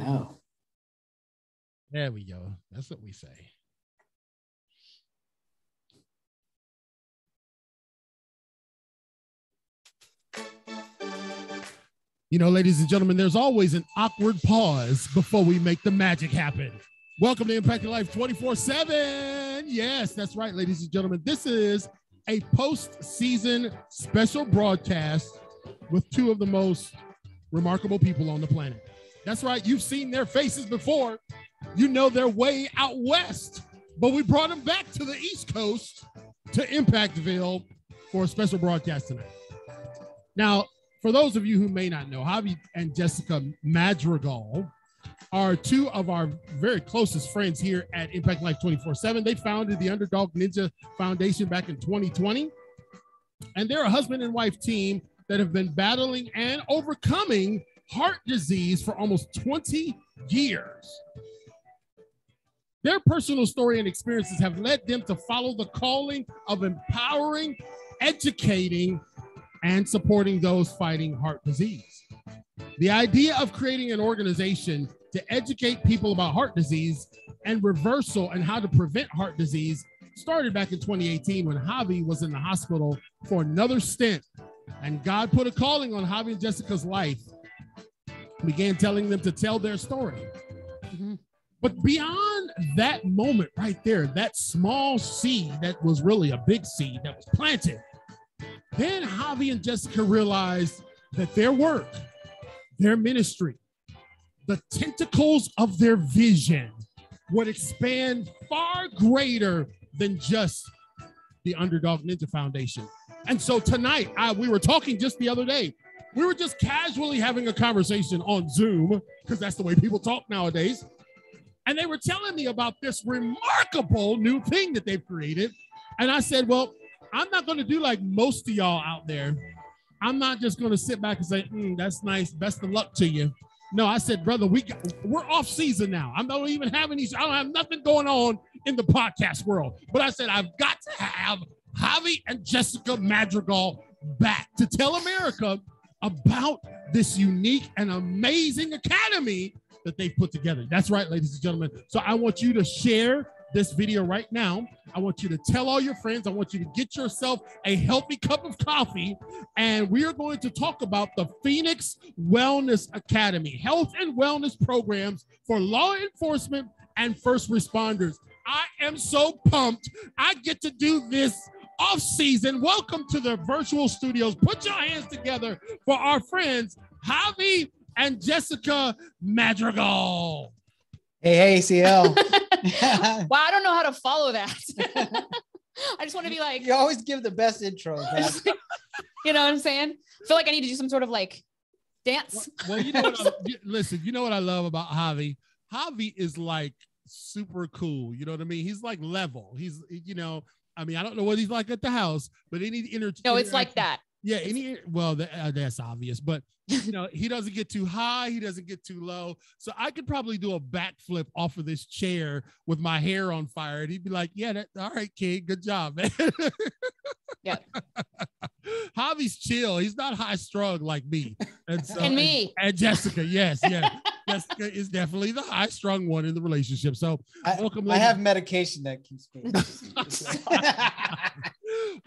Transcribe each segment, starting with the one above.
know. There we go. That's what we say. You know, ladies and gentlemen, there's always an awkward pause before we make the magic happen. Welcome to Impact Your Life 24/7. Yes, that's right, ladies and gentlemen. This is a post-season special broadcast with two of the most remarkable people on the planet. That's right. You've seen their faces before. You know they're way out west, but we brought them back to the East Coast to Impactville for a special broadcast tonight. Now, for those of you who may not know, Javi and Jessica Madrigal are two of our very closest friends here at Impact Life 24/7. They founded the Underdog Ninja Foundation back in 2020, and they're a husband and wife team that have been battling and overcoming heart disease for almost 20 years. Their personal story and experiences have led them to follow the calling of empowering, educating, and supporting those fighting heart disease. The idea of creating an organization to educate people about heart disease and reversal and how to prevent heart disease started back in 2018 when Javi was in the hospital for another stint. And God put a calling on Javi and Jessica's life, began telling them to tell their story. Mm-hmm. But beyond that moment right there, that small seed that was really a big seed that was planted, then Javi and Jessica realized that their work, their ministry, the tentacles of their vision would expand far greater than just the Underdog Ninja Foundation. And so tonight, we were talking just the other day. We were just casually having a conversation on Zoom, because that's the way people talk nowadays. And they were telling me about this remarkable new thing that they've created. And I said, well, I'm not going to do like most of y'all out there. I'm not just going to sit back and say, that's nice. Best of luck to you. No, I said, brother, we're off season now. I don't even have I don't have nothing going on in the podcast world. But I said, I've got to have Javi and Jessica Madrigal back to tell America about this unique and amazing academy that they've put together. That's right, ladies and gentlemen. So I want you to share this video right now. I want you to tell all your friends. I want you to get yourself a healthy cup of coffee. And we are going to talk about the Phoenix Wellness Academy, health and wellness programs for law enforcement and first responders. I am so pumped. I get to do this off season. Welcome to the virtual studios. Put your hands together for our friends, Javi and Jessica Madrigal. Hey, CL. Wow, I don't know how to follow that. I just want to be like, you always give the best intro, man. You know what I'm saying? I feel like I need to do some sort of like dance. Well, you know what? Listen, you know what I love about Javi? Javi is like super cool. You know what I mean? He's like level. He's, you know, I mean, I don't know what he's like at the house, but any no, it's like that. Yeah, that's obvious, but you know, he doesn't get too high, he doesn't get too low. So I could probably do a backflip off of this chair with my hair on fire, and he'd be like, "Yeah, all right, kid, good job, man." Yeah. Javi's chill. He's not high strung like me. And so, and me. And Jessica, yes. Jessica is definitely the high strung one in the relationship. So welcome. I have medication that keeps me.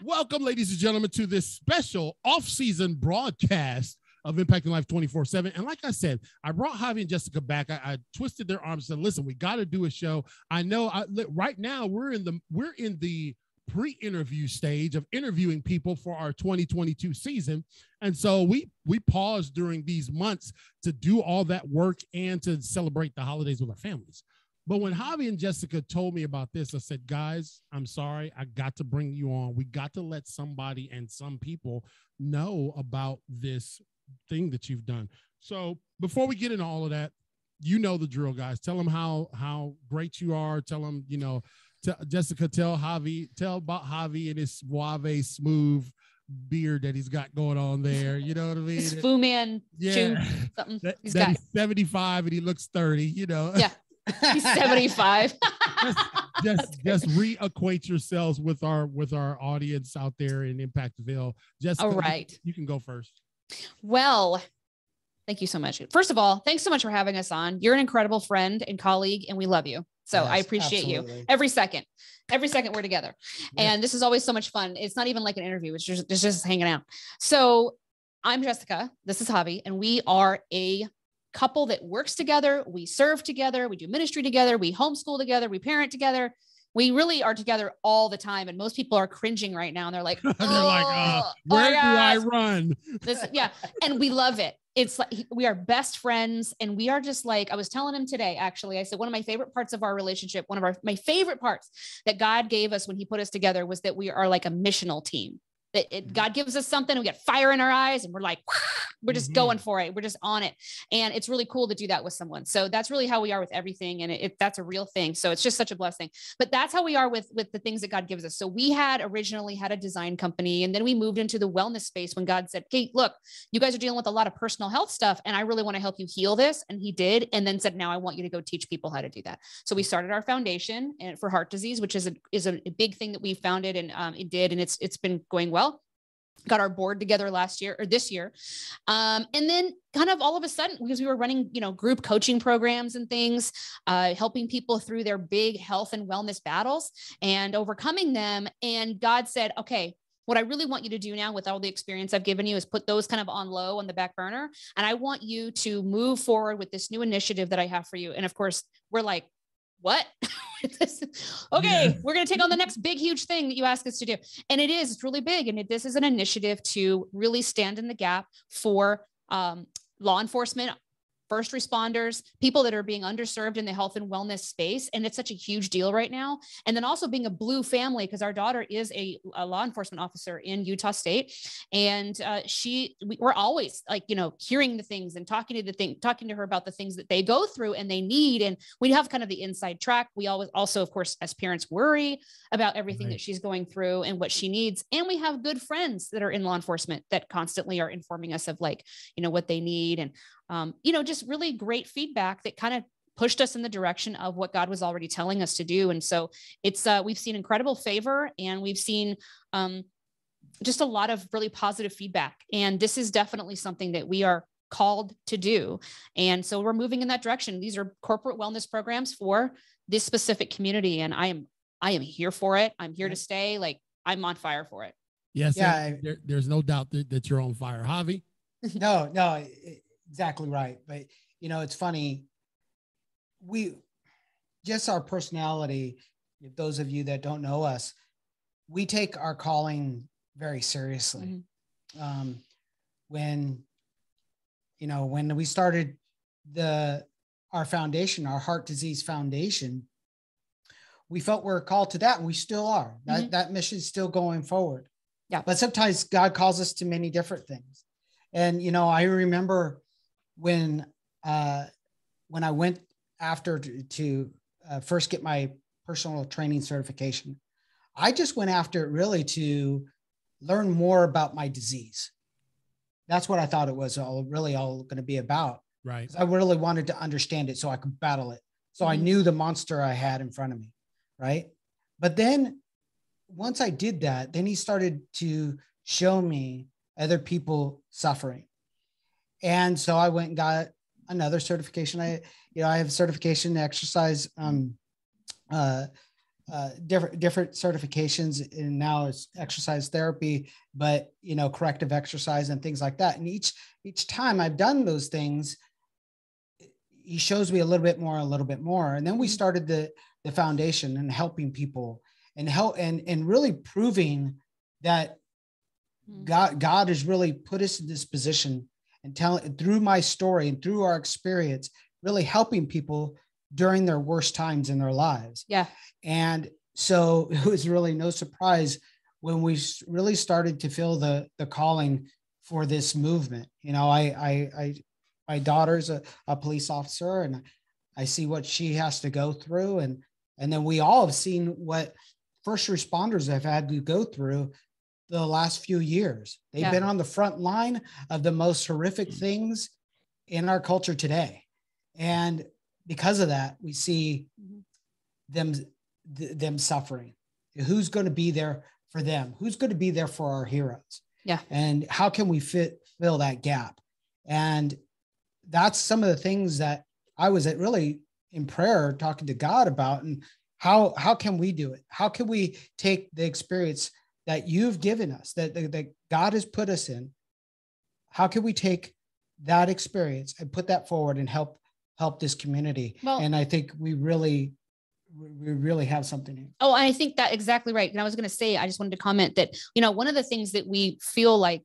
Welcome, ladies and gentlemen, to this special off-season broadcast of Impacting Life 24/7. And like I said, I brought Javi and Jessica back. I twisted their arms and said, listen, we got to do a show. I know right now we're in the pre-interview stage of interviewing people for our 2022 season. And so we paused during these months to do all that work and to celebrate the holidays with our families. But when Javi and Jessica told me about this, I said, guys, I'm sorry. I got to bring you on. We got to let somebody and some people know about this thing that you've done. So before we get into all of that, you know the drill, guys. Tell them how great you are. Tell them, you know, Jessica, tell about Javi and his suave, smooth beard that he's got going on there. You know what I mean? His Fu Man, yeah. Something. He's 75 and he looks 30, you know. Yeah. He's 75. just reacquaint yourselves with our audience out there in Impactville. Jessica, all right. you can go first. Well, Thank you so much. First of all, thanks so much for having us on. You're an incredible friend and colleague, and we love you. So Yes, I appreciate absolutely. you every second we're together. Yeah. And this is always so much fun. It's not even like an interview. It's just hanging out. So I'm Jessica. This is Javi, and we are a couple that works together. We serve together. We do ministry together. We homeschool together. We parent together. We really are together all the time. And most people are cringing right now. And they're like, They're like, where do I run? Yeah. And we love it. It's like, we are best friends. And we are just like, I was telling him today, actually, I said, one of my favorite parts of our relationship, my favorite parts that God gave us when he put us together was that we are like a missional team. That God gives us something, we get fire in our eyes and we're like, we're just going for it. We're just on it. And it's really cool to do that with someone. So that's really how we are with everything. And that's a real thing. So it's just such a blessing, but that's how we are with the things that God gives us. So we had originally had a design company, and then we moved into the wellness space when God said, "Okay, look, you guys are dealing with a lot of personal health stuff, and I really want to help you heal this." And he did. And then said, "Now I want you to go teach people how to do that." So we started our foundation for heart disease, which is a big thing that we founded, and it did. And it's been going well. Got our board together this year. And then kind of all of a sudden, because we were running, group coaching programs and things, helping people through their big health and wellness battles and overcoming them. And God said, "Okay, what I really want you to do now with all the experience I've given you is put those kind of on low on the back burner. And I want you to move forward with this new initiative that I have for you." And of course, we're like, "What?" Okay, we're going to take on the next big, huge thing that you ask us to do. And it's really big. And this is an initiative to really stand in the gap for law enforcement, first responders, people that are being underserved in the health and wellness space. And it's such a huge deal right now. And then also being a blue family, because our daughter is a law enforcement officer in Utah State. And we're always like, hearing the things and talking to her about the things that they go through and they need. And we have kind of the inside track. We always also, of course, as parents, worry about everything that she's going through and what she needs. And we have good friends that are in law enforcement that constantly are informing us of what they need. And just really great feedback that kind of pushed us in the direction of what God was already telling us to do. And so we've seen incredible favor, and we've seen just a lot of really positive feedback. And this is definitely something that we are called to do. And so we're moving in that direction. These are corporate wellness programs for this specific community. And I am here for it. I'm here to stay. Like, I'm on fire for it. Yes. Yeah. There's no doubt that you're on fire. Javi? No, exactly right. But it's funny. Our personality, if those of you that don't know us, we take our calling very seriously. Mm-hmm. When we started our foundation, our heart disease foundation, we felt we're called to that, and we still are. That mission is still going forward. Yeah. But sometimes God calls us to many different things. And, I remember when I went after to first get my personal training certification, I just went after it really to learn more about my disease. That's what I thought it was all going to be about. Right. I really wanted to understand it so I could battle it. So I knew the monster I had in front of me. Right. But then once I did that, then he started to show me other people suffering. And so I went and got another certification. I have certification to exercise, different certifications, and now it's exercise therapy, but corrective exercise and things like that. And each time I've done those things, he shows me a little bit more. And then we started the foundation and helping people and really proving that God has really put us in this position, and through my story and through our experience, really helping people during their worst times in their lives. Yeah. And so it was really no surprise when we really started to feel the calling for this movement. My daughter's a police officer, and I see what she has to go through. And then we all have seen what first responders have had to go through the last few years. They've been on the front line of the most horrific things in our culture today. And because of that, we see them suffering. Who's going to be there for them? Who's going to be there for our heroes? Yeah. And how can we fill that gap? And that's some of the things that I was really in prayer talking to God about, and how can we do it? How can we take the experience that you've given us, that God has put us in? How can we take that experience and put that forward and help this community? Well, and I think we really have something here. Oh, I think that exactly right. And I was going to say, I just wanted to comment that, one of the things that we feel like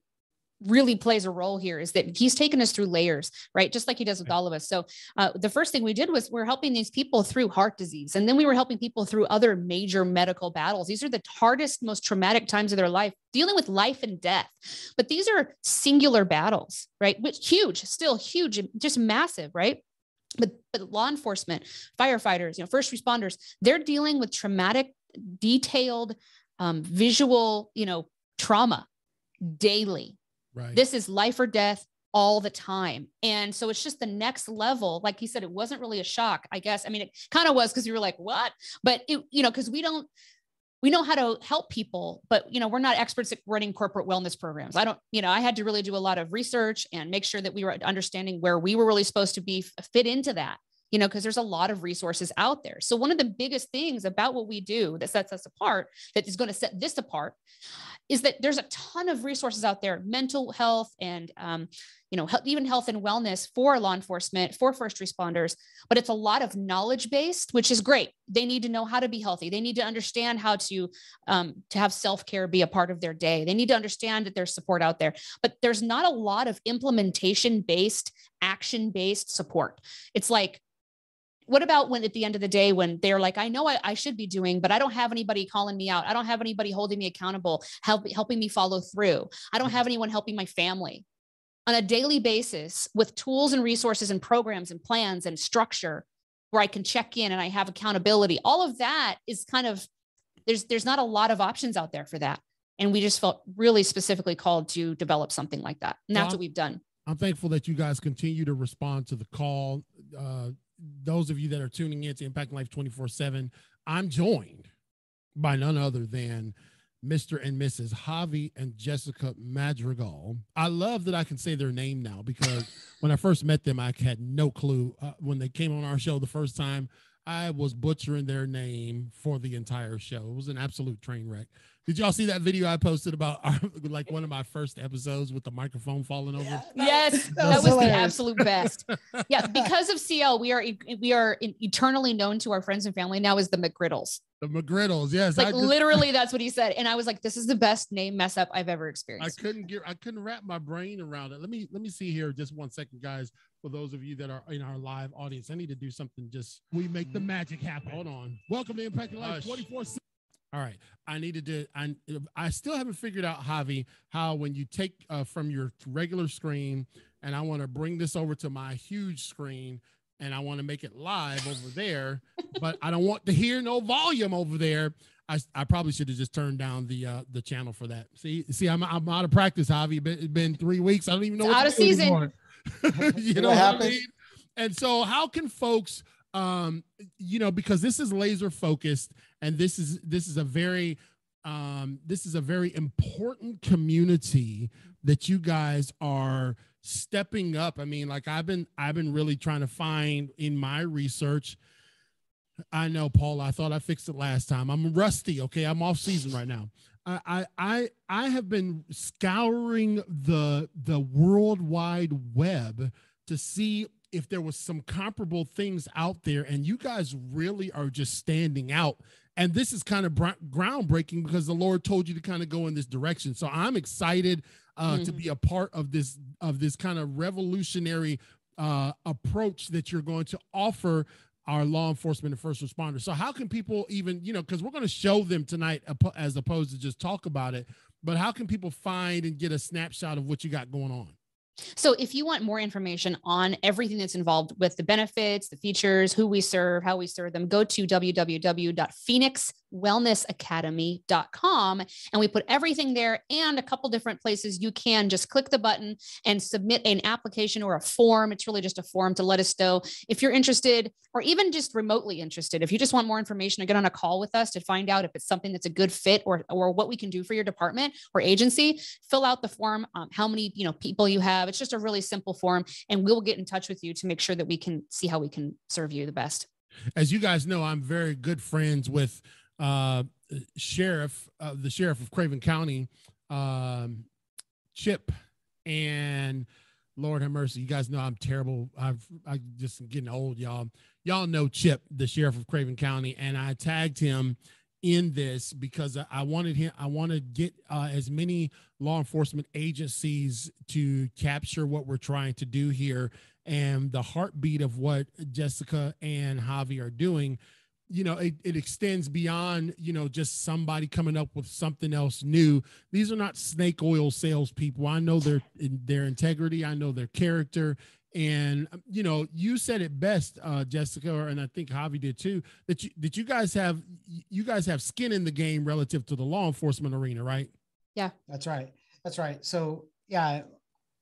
really plays a role here is that he's taken us through layers, right? Just like he does with all of us. So the first thing we did was we're helping these people through heart disease. And then we were helping people through other major medical battles. These are the hardest, most traumatic times of their life, dealing with life and death. But these are singular battles, right? Which huge, still huge, just massive, right? But law enforcement, firefighters, first responders, they're dealing with traumatic, detailed, visual, trauma daily. Right. This is life or death all the time. And so it's just the next level. Like he said, it wasn't really a shock, I guess. I mean, it kind of was, because we were like, what? But because we know how to help people, but we're not experts at running corporate wellness programs. I had to really do a lot of research and make sure that we were understanding where we were really supposed to be fit into that, because there's a lot of resources out there. So one of the biggest things about what we do that sets us apart, that is going to set this apart, is that there's a ton of resources out there, mental health and, even health and wellness for law enforcement, for first responders, but it's a lot of knowledge-based, which is great. They need to know how to be healthy. They need to understand how to have self-care be a part of their day. They need to understand that there's support out there, but there's not a lot of implementation-based, action-based support. It's like, what about when at the end of the day, when they're like, I know I should be doing, but I don't have anybody calling me out. I don't have anybody holding me accountable, helping me follow through. I don't have anyone helping my family on a daily basis with tools and resources and programs and plans and structure where I can check in and I have accountability. All of that is kind of, there's not a lot of options out there for that. And we just felt really specifically called to develop something like that. And that's what we've done. I'm thankful that you guys continue to respond to the call. Those of you that are tuning in to Impacting Life 24/7, I'm joined by none other than Mr. and Mrs. Javi and Jessica Madrigal. I love that I can say their name now, because when I first met them, I had no clue. When they came on our show the first time, I was butchering their name for the entire show. It was an absolute train wreck. Did y'all see that video I posted about one of my first episodes with the microphone falling over? Yes, that was the absolute best. Yeah, because of CL, we are eternally known to our friends and family now as the McGriddles. The McGriddles, yes. Literally, that's what he said, and I was like, "This is the best name mess up I've ever experienced." I couldn't wrap my brain around it. Let me see here, just 1 second, guys. For those of you that are in our live audience, I need to do something. We make the magic happen. Hold on. Welcome to Impacting Life 24/7. All right. I still haven't figured out, Javi, how when you take from your regular screen, and I want to bring this over to my huge screen, and I want to make it live over there, but I don't want to hear no volume over there. I probably should have just turned down the channel for that. See, I'm out of practice, Javi. It's been 3 weeks. I don't even know what out of season. Anymore. You know what I mean? And so how can folks, because this is laser focused, and this is a very important community that you guys are stepping up. I mean, like I've been really trying to find in my research. I know, Paul, I thought I fixed it last time. I'm rusty. Okay. I'm off season right now. I have been scouring the World Wide Web to see if there was some comparable things out there, and you guys really are just standing out. And this is kind of groundbreaking because the Lord told you to kind of go in this direction. So I'm excited to be a part of this kind of revolutionary approach that you're going to offer our law enforcement and first responders. So how can people even, because we're going to show them tonight as opposed to just talk about it, but how can people find and get a snapshot of what you got going on? So if you want more information on everything that's involved with the benefits, the features, who we serve, how we serve them, go to www.phoenix wellnessacademy.com. And we put everything there and a couple different places you can just click the button and submit an application or a form. It's really just a form to let us know if you're interested, or even just remotely interested. If you just want more information or get on a call with us to find out if it's something that's a good fit or what we can do for your department or agency, fill out the form, how many, people you have. It's just a really simple form, and we'll get in touch with you to make sure that we can see how we can serve you the best. As you guys know, I'm very good friends with the sheriff of Craven County, Chip, and Lord have mercy. You guys know I'm terrible. I just getting old, y'all. Y'all know Chip, the sheriff of Craven County, and I tagged him in this because I want to get as many law enforcement agencies to capture what we're trying to do here, and the heartbeat of what Jessica and Javi are doing. It extends beyond, just somebody coming up with something else new. These are not snake oil salespeople. I know their integrity. I know their character. And, you said it best, Jessica, and I think Javi did too, that you guys have skin in the game relative to the law enforcement arena, right? Yeah, that's right. That's right. So yeah,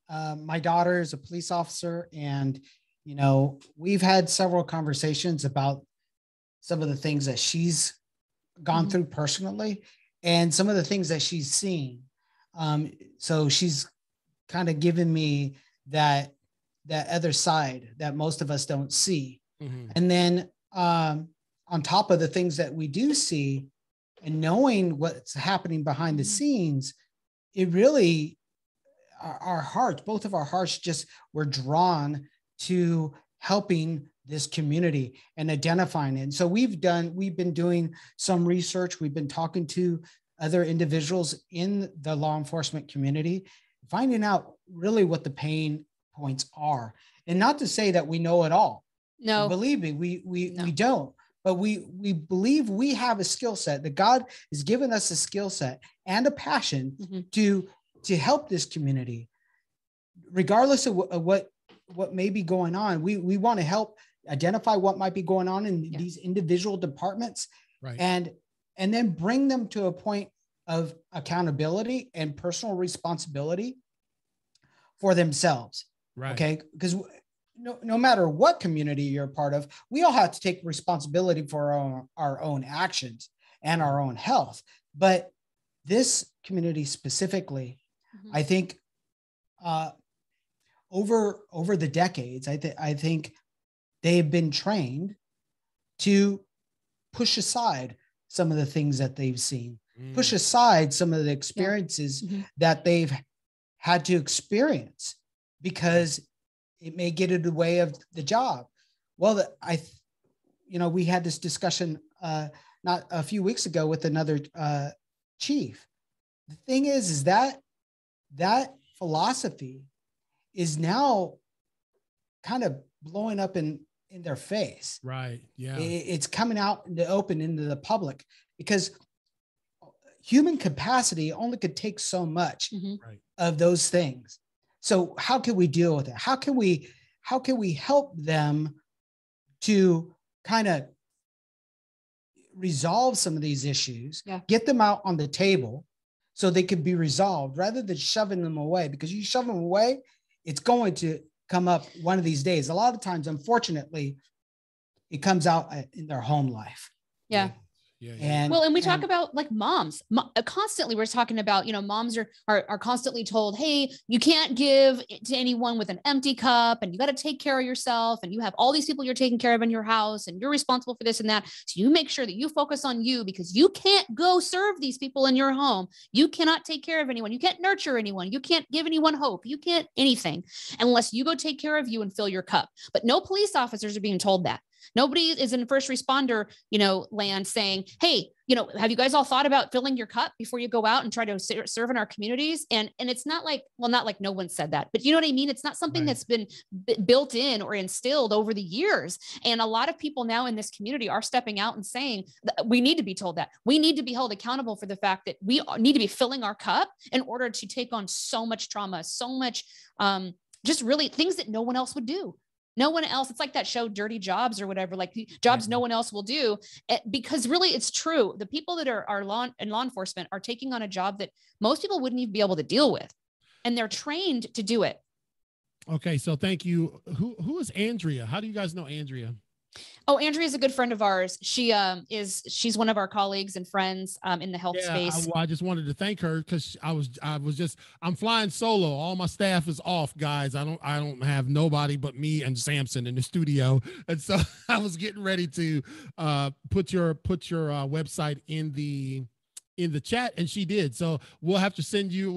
my daughter is a police officer, and, we've had several conversations about some of the things that she's gone through personally and some of the things that she's seen. So she's kind of given me that other side that most of us don't see. Mm-hmm. And then on top of the things that we do see and knowing what's happening behind the scenes, it really, our hearts, both of our hearts just were drawn to helping this community and identifying it. And so we've been doing some research. We've been talking to other individuals in the law enforcement community, finding out really what the pain points are. And not to say that we know it all. No, believe me, we don't. But we believe we have a skill set, that God has given us a skill set and a passion to help this community, regardless of what may be going on. We want to help identify what might be going on in these individual departments, right, and then bring them to a point of accountability and personal responsibility for themselves. Right. Okay. Because no matter what community you're a part of, we all have to take responsibility for our own actions and our own health. But this community specifically, I think over the decades, I think they've been trained to push aside some of the things that they've seen, push aside some of the experiences that they've had to experience because it may get in the way of the job. Well, we had this discussion not a few weeks ago with another chief. The thing is that philosophy is now kind of blowing up in their face. Right. Yeah. It's coming out in the open, into the public, because human capacity only could take so much of those things. So how can we deal with it? How can we help them to kind of resolve some of these issues, get them out on the table so they could be resolved, rather than shoving them away? Because you shove them away, it's going to come up one of these days. A lot of times, unfortunately, it comes out in their home life. Yeah. And we talk about like moms constantly. We're talking about, moms are constantly told, hey, you can't give to anyone with an empty cup, and you got to take care of yourself. And you have all these people you're taking care of in your house, and you're responsible for this and that. So you make sure that you focus on you, because you can't go serve these people in your home. You cannot take care of anyone. You can't nurture anyone. You can't give anyone hope. You can't anything unless you go take care of you and fill your cup. But no police officers are being told that. Nobody is in first responder, land saying, hey, have you guys all thought about filling your cup before you go out and try to serve in our communities? And it's not like, not like no one said that, but you know what I mean? It's not something that's been built in or instilled over the years. And a lot of people now in this community are stepping out and saying that we need to be told that. We need to be held accountable for the fact that we need to be filling our cup in order to take on so much trauma, so much, just really things that no one else would do. no one else. It's like that show Dirty Jobs or whatever, like jobs no one else will do. Because really it's true. The people that are in law enforcement are taking on a job that most people wouldn't even be able to deal with. And they're trained to do it. Okay. So thank you. Who is Andrea? How do you guys know Andrea? Oh, Andrea is a good friend of ours. She's one of our colleagues and friends in the health space. I just wanted to thank her because I'm flying solo. All my staff is off, guys. I don't have nobody but me and Samson in the studio. And so I was getting ready to put your website in the chat, and she did. So we'll have to send you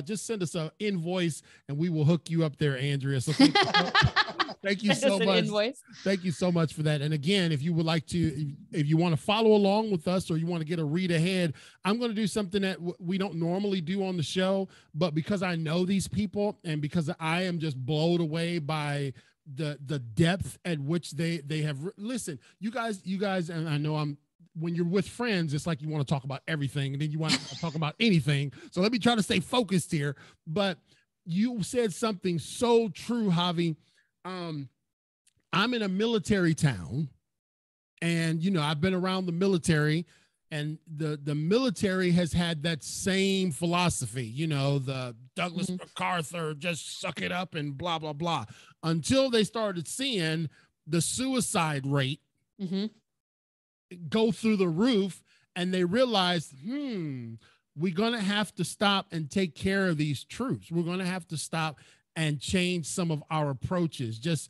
just send us an invoice and we will hook you up there, Andrea. So thank you so much. Thank you so much for that. And again, if you would like to, if you want to follow along with us or you want to get a read ahead, I'm going to do something that we don't normally do on the show, but because I know these people and because I am just blown away by the depth at which they have. Listen, you guys, and I know when you're with friends, it's like you want to talk about everything and then you want to talk about anything. So let me try to stay focused here. But you said something so true, Javi. I'm in a military town and, I've been around the military and the military has had that same philosophy, the Douglas MacArthur, just suck it up and blah, blah, blah, until they started seeing the suicide rate go through the roof and they realized, we're going to have to stop and take care of these troops. We're going to have to stop and change some of our approaches. Just,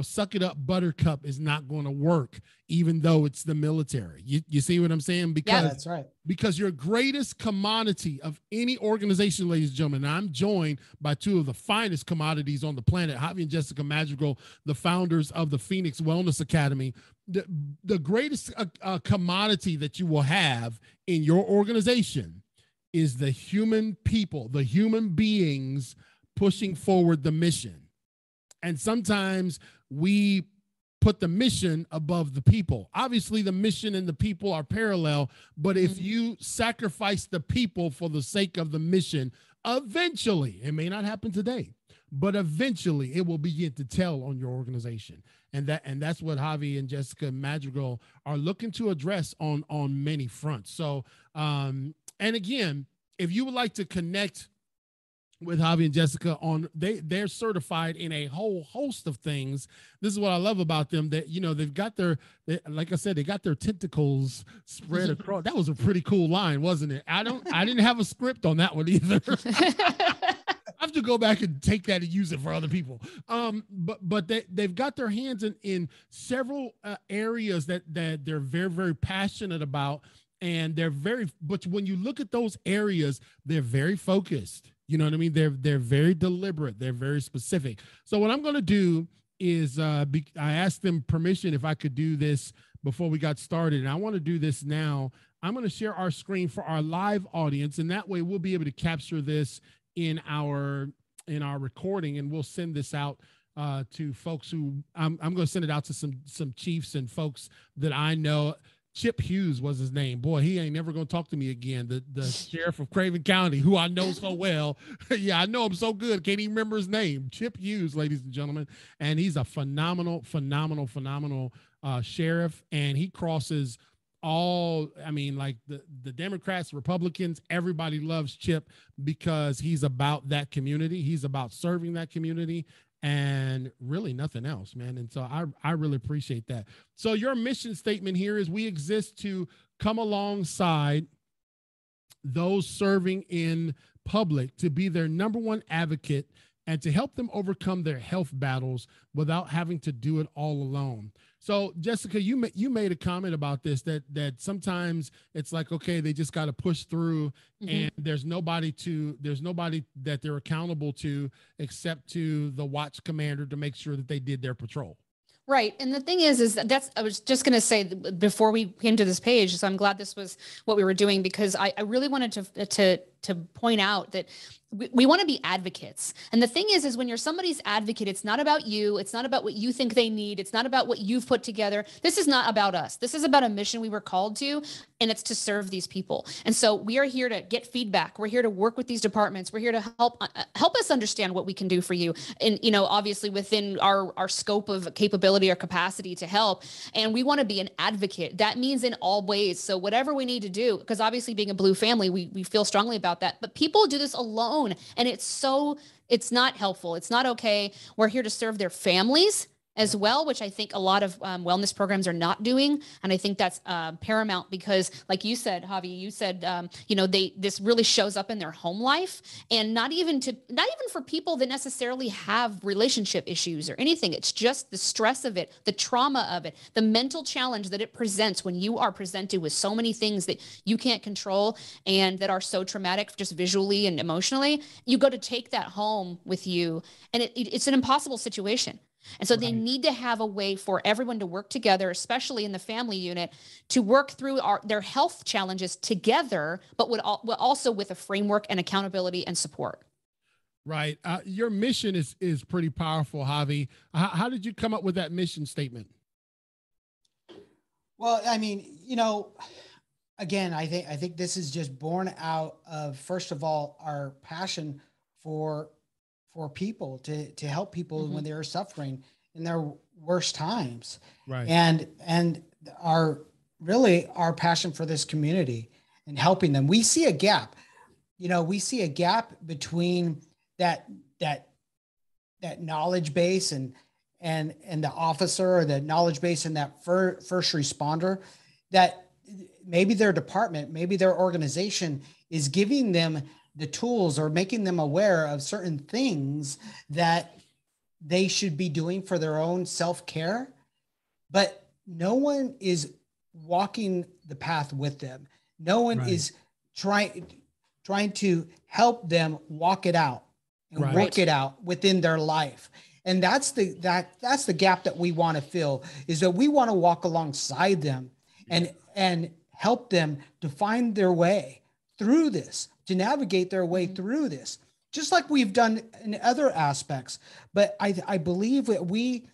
suck it up, buttercup is not going to work, even though it's the military. You see what I'm saying? Because that's right. Because your greatest commodity of any organization, ladies and gentlemen, and I'm joined by two of the finest commodities on the planet, Javi and Jessica Madrigal, the founders of the Phoenix Wellness Academy. The greatest commodity that you will have in your organization is the human people, the human beings pushing forward the mission. And sometimes we put the mission above the people. Obviously, the mission and the people are parallel, but if you sacrifice the people for the sake of the mission, eventually, it may not happen today, but eventually it will begin to tell on your organization. And that's what Javi and Jessica Madrigal are looking to address on many fronts. So, and again, if you would like to connect with Javi and Jessica they're certified in a whole host of things. This is what I love about them, that, they've got like I said, they got their tentacles spread across. That was a pretty cool line, wasn't it? I didn't have a script on that one either. I have to go back and take that and use it for other people. But they've got their hands in several areas that they're very, very passionate about. And but when you look at those areas, they're very focused. You know what I mean? They're very deliberate. They're very specific. So what I'm going to do is I asked them permission if I could do this before we got started. And I want to do this now. I'm going to share our screen for our live audience. And that way we'll be able to capture this in our recording. And we'll send this out to folks who I'm going to send it out to some chiefs and folks that I know. Chip Hughes was his name. Boy, he ain't never going to talk to me again. The sheriff of Craven County, who I know so well. Yeah, I know him so good. Can't even remember his name. Chip Hughes, ladies and gentlemen. And he's a phenomenal sheriff. And he crosses like the Democrats, Republicans, everybody loves Chip because he's about that community. He's about serving that community. And really nothing else, man. And so I really appreciate that. So your mission statement here is we exist to come alongside those serving in public to be their number one advocate and to help them overcome their health battles without having to do it all alone. So Jessica, you made a comment about this, that sometimes it's like, okay, they just got to push through and there's nobody that they're accountable to except to the watch commander to make sure that they did their patrol. Right. And the thing is I was just going to say before we came to this page, so I'm glad this was what we were doing, because I really wanted to to point out that we want to be advocates. And the thing is when you're somebody's advocate, it's not about you. It's not about what you think they need. It's not about what you've put together. This is not about us. This is about a mission we were called to, and it's to serve these people. And so we are here to get feedback. We're here to work with these departments. We're here to help us understand what we can do for you. And, obviously within our scope of capability or capacity to help. And we want to be an advocate. That means in all ways. So whatever we need to do, because obviously being a Blue family, we feel strongly about that, but people do this alone. And it's not helpful. It's not okay. We're here to serve their families as well, which I think a lot of wellness programs are not doing. And I think that's paramount because like you said, Javi, you said, this really shows up in their home life, and not even for people that necessarily have relationship issues or anything. It's just the stress of it, the trauma of it, the mental challenge that it presents when you are presented with so many things that you can't control and that are so traumatic just visually and emotionally. You go to take that home with you, and it's an impossible situation. And so they need to have a way for everyone to work together, especially in the family unit, to work through their health challenges together, but also with a framework and accountability and support. Right. Your mission is pretty powerful, Javi. How did you come up with that mission statement? Well, I mean, again, I think this is just born out of, first of all, our passion for people to help people when they're suffering in their worst times. Right. And our passion for this community and helping them. We see a gap, between that knowledge base and the officer, or the knowledge base and that first responder, that maybe their department, maybe their organization is giving them the tools or making them aware of certain things that they should be doing for their own self-care, but no one is walking the path with them. No one is trying to help them walk it out and work it out within their life. And that's the gap that we want to fill, is that we want to walk alongside them and help them to find their way through this, to navigate their way through this, just like we've done in other aspects. But I believe that we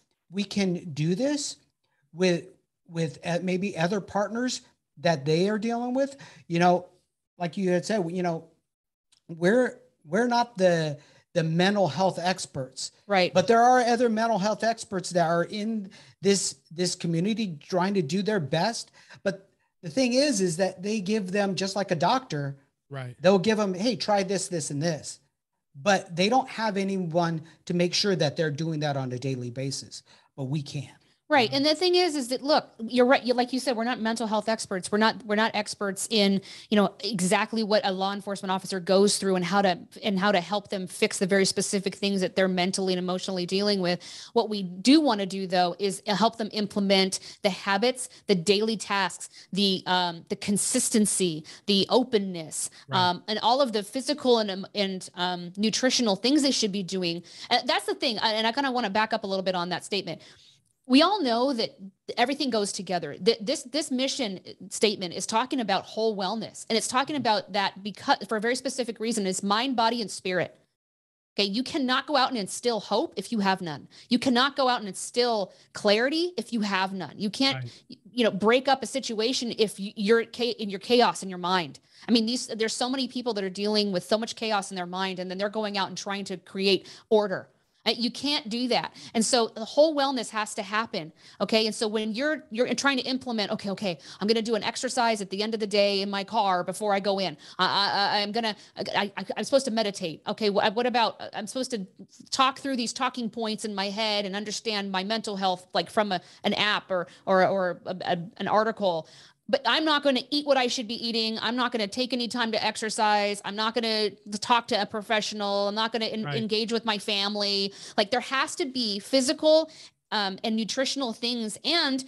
can do this with maybe other partners that they are dealing with. Like you had said, we're not the mental health experts, right? But there are other mental health experts that are in this community trying to do their best. But the thing is that they give them, just like a doctor, right? They'll give them, hey, try this, this, and this, but they don't have anyone to make sure that they're doing that on a daily basis. But we can. Right. And the thing is that, look, you're right. Like you said, we're not mental health experts. We're not experts in, exactly what a law enforcement officer goes through and how to help them fix the very specific things that they're mentally and emotionally dealing with. What we do want to do, though, is help them implement the habits, the daily tasks, the consistency, the openness, and all of the physical and nutritional things they should be doing. That's the thing. And I kind of want to back up a little bit on that statement. We all know that everything goes together. This mission statement is talking about whole wellness, and it's talking about that because, for a very specific reason, it's mind, body, and spirit. Okay, you cannot go out and instill hope if you have none. You cannot go out and instill clarity if you have none. You can't, break up a situation if you're in your chaos in your mind. I mean, there's so many people that are dealing with so much chaos in their mind, and then they're going out and trying to create order. You can't do that. And so the whole wellness has to happen. Okay. And so when you're trying to implement, okay, I'm going to do an exercise at the end of the day in my car before I go in. I'm supposed to meditate. Okay. What about, I'm supposed to talk through these talking points in my head and understand my mental health, like from an app or an article. But I'm not going to eat what I should be eating. I'm not going to take any time to exercise. I'm not going to talk to a professional. I'm not going to engage with my family. Like, there has to be physical and nutritional things and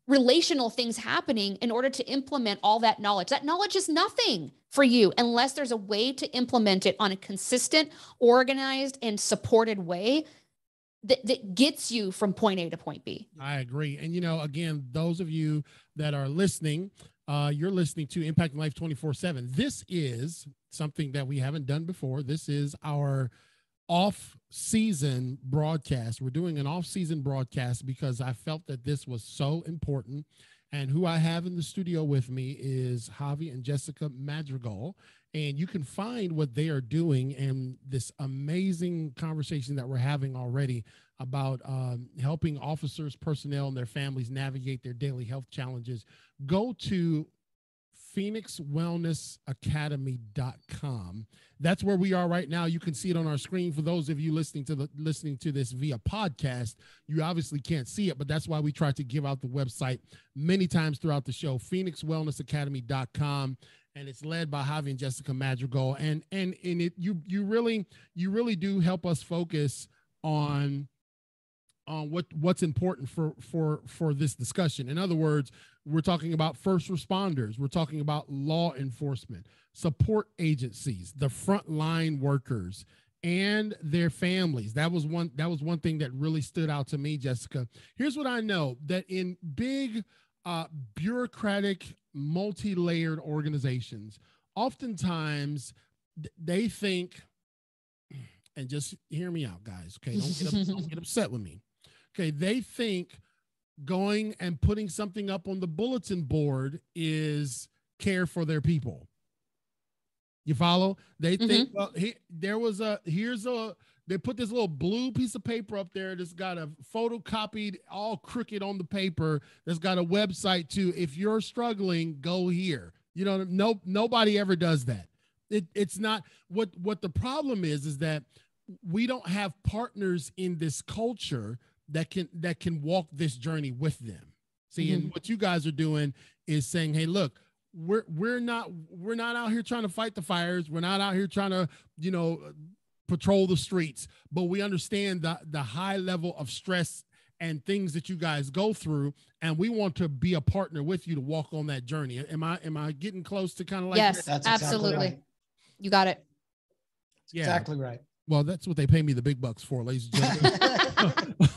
relational things happening in order to implement all that knowledge. That knowledge is nothing for you unless there's a way to implement it on a consistent, organized, and supported way. that gets you from point A to point B. I agree. And, again, those of you that are listening, you're listening to Impacting Life 24/7. This is something that we haven't done before. This is our off-season broadcast. We're doing an off-season broadcast because I felt that this was so important. And who I have in the studio with me is Javi and Jessica Madrigal. And you can find what they are doing and this amazing conversation that we're having already about helping officers, personnel, and their families navigate their daily health challenges. Go to PhoenixWellnessAcademy.com. That's where we are right now. You can see it on our screen. For those of you listening to this via podcast, you obviously can't see it, but that's why we try to give out the website many times throughout the show. PhoenixWellnessAcademy.com. And it's led by Javi and Jessica Madrigal. And you really do help us focus on what's important for this discussion. In other words, we're talking about first responders. We're talking about law enforcement, support agencies, the frontline workers, and their families. That was one thing that really stood out to me, Jessica. Here's what I know, that in big bureaucratic, multi-layered organizations, oftentimes they think, and just hear me out, guys, okay? Don't get upset with me. Okay, they think going and putting something up on the bulletin board is care for their people. You follow? They think, well, they put this little blue piece of paper up there that's got a photocopied, all crooked on the paper, that's got a website too. If you're struggling, go here. Nobody ever does that. It's not what the problem is that we don't have partners in this culture that can walk this journey with them. See, and what you guys are doing is saying, hey, look, we're not out here trying to fight the fires. We're not out here trying to, patrol the streets, but we understand the high level of stress and things that you guys go through, and we want to be a partner with you to walk on that journey. Am I getting close to kind of like yes, that's absolutely. Exactly right. You got it. Yeah. Exactly right. Well, that's what they pay me the big bucks for, ladies and gentlemen,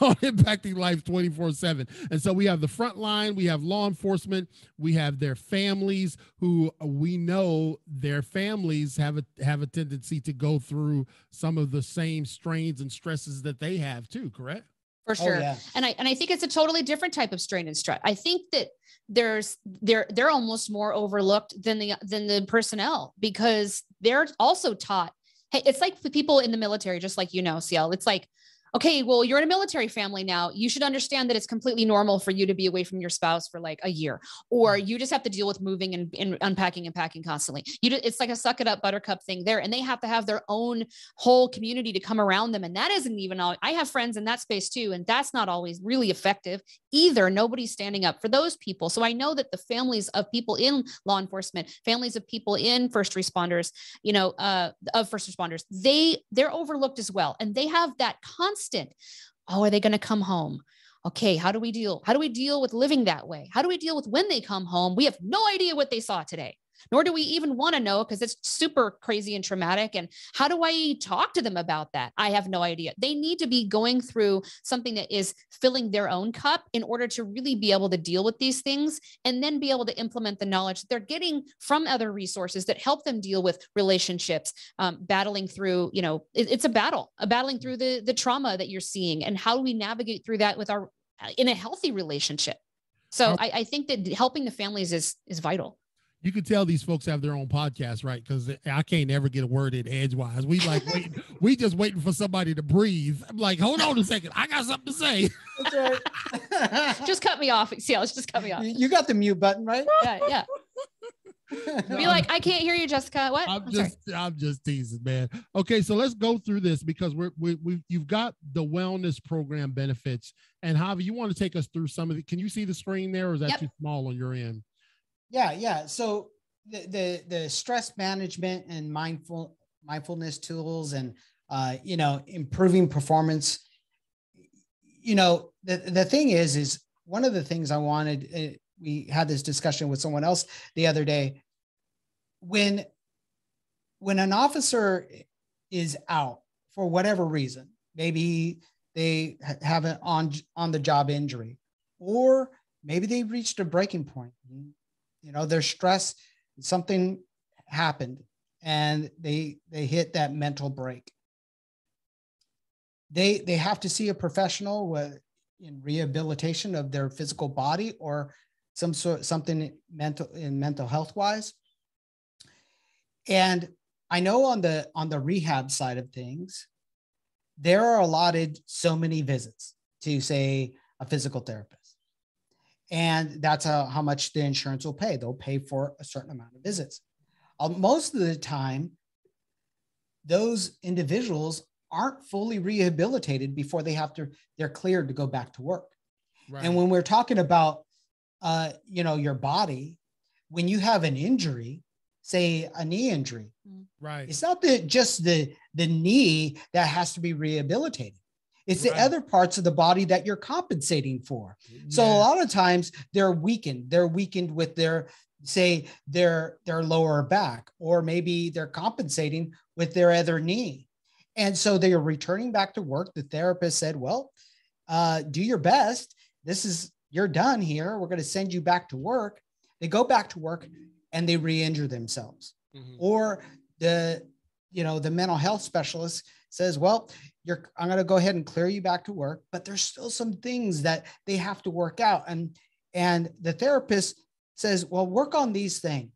on Impacting Life 24/7. And so we have the front line, we have law enforcement, we have their families, who we know their families have a tendency to go through some of the same strains and stresses that they have too, correct? For sure. Oh, yeah. And I think it's a totally different type of strain and stress. I think that they're almost more overlooked than the personnel, because they're also taught, hey, it's like the people in the military, just like, CL, it's like, okay, well, you're in a military family now. You should understand that it's completely normal for you to be away from your spouse for like a year, or you just have to deal with moving and unpacking and packing constantly. It's like a suck it up buttercup thing there. And they have to have their own whole community to come around them. And that isn't even all. I have friends in that space too. And that's not always really effective either. Nobody's standing up for those people. So I know that the families of people in law enforcement, families of people in first responders, of first responders, they're overlooked as well. And they have that constant, oh, are they going to come home? Okay, how do we deal with living that way? How do we deal with when they come home? We have no idea what they saw today, nor do we even want to know, because it's super crazy and traumatic. And how do I talk to them about that? I have no idea. They need to be going through something that is filling their own cup in order to really be able to deal with these things, and then be able to implement the knowledge that they're getting from other resources that help them deal with relationships, battling through, it's battling through the trauma that you're seeing, and how do we navigate through that in a healthy relationship. So I think that helping the families is vital. You can tell these folks have their own podcast, right? Because I can't ever get a word in edgewise. We we just waiting for somebody to breathe. I'm like, hold on a second, I got something to say. That's right. Just cut me off. See, let's just cut me off. You got the mute button, right? Yeah. Be like, I can't hear you, Jessica. What? I'm just teasing, man. Okay, so let's go through this, because you've got the wellness program benefits, and Javi, you want to take us through some of it? Can you see the screen there, or is that too small on your end? Yeah. So the stress management and mindfulness tools, and improving performance. The thing is one of the things I wanted. We had this discussion with someone else the other day. When an officer is out for whatever reason, maybe they have an on the job injury, or maybe they reached a breaking point. You know, they're stressed, something happened, and they hit that mental break. They have to see a professional in rehabilitation of their physical body, or something mental health wise. And I know on the rehab side of things, there are allotted so many visits to, say, a physical therapist. And that's how much the insurance will pay. They'll pay for a certain amount of visits. Most of the time, those individuals aren't fully rehabilitated before they're cleared to go back to work. Right. And when we're talking about, your body, when you have an injury, say a knee injury, right? It's not just the knee that has to be rehabilitated. It's the other parts of the body that you're compensating for. Yeah. So a lot of times they're weakened. They're weakened with their lower back, or maybe they're compensating with their other knee. And so they are returning back to work. The therapist said, well, do your best. You're done here. We're going to send you back to work. They go back to work and they re-injure themselves. Mm-hmm. Or the mental health specialist says, well, I'm going to go ahead and clear you back to work, but there's still some things that they have to work out. And the therapist says, well, work on these things.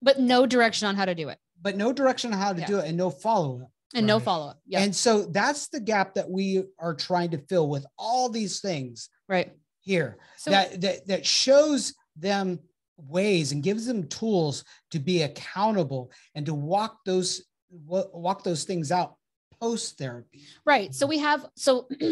But no direction on how to do it. Do it, and no follow-up. And no follow-up. Yeah. And so that's the gap that we are trying to fill with all these things here, so that shows them ways and gives them tools to be accountable and to walk those things out post therapy. Right. So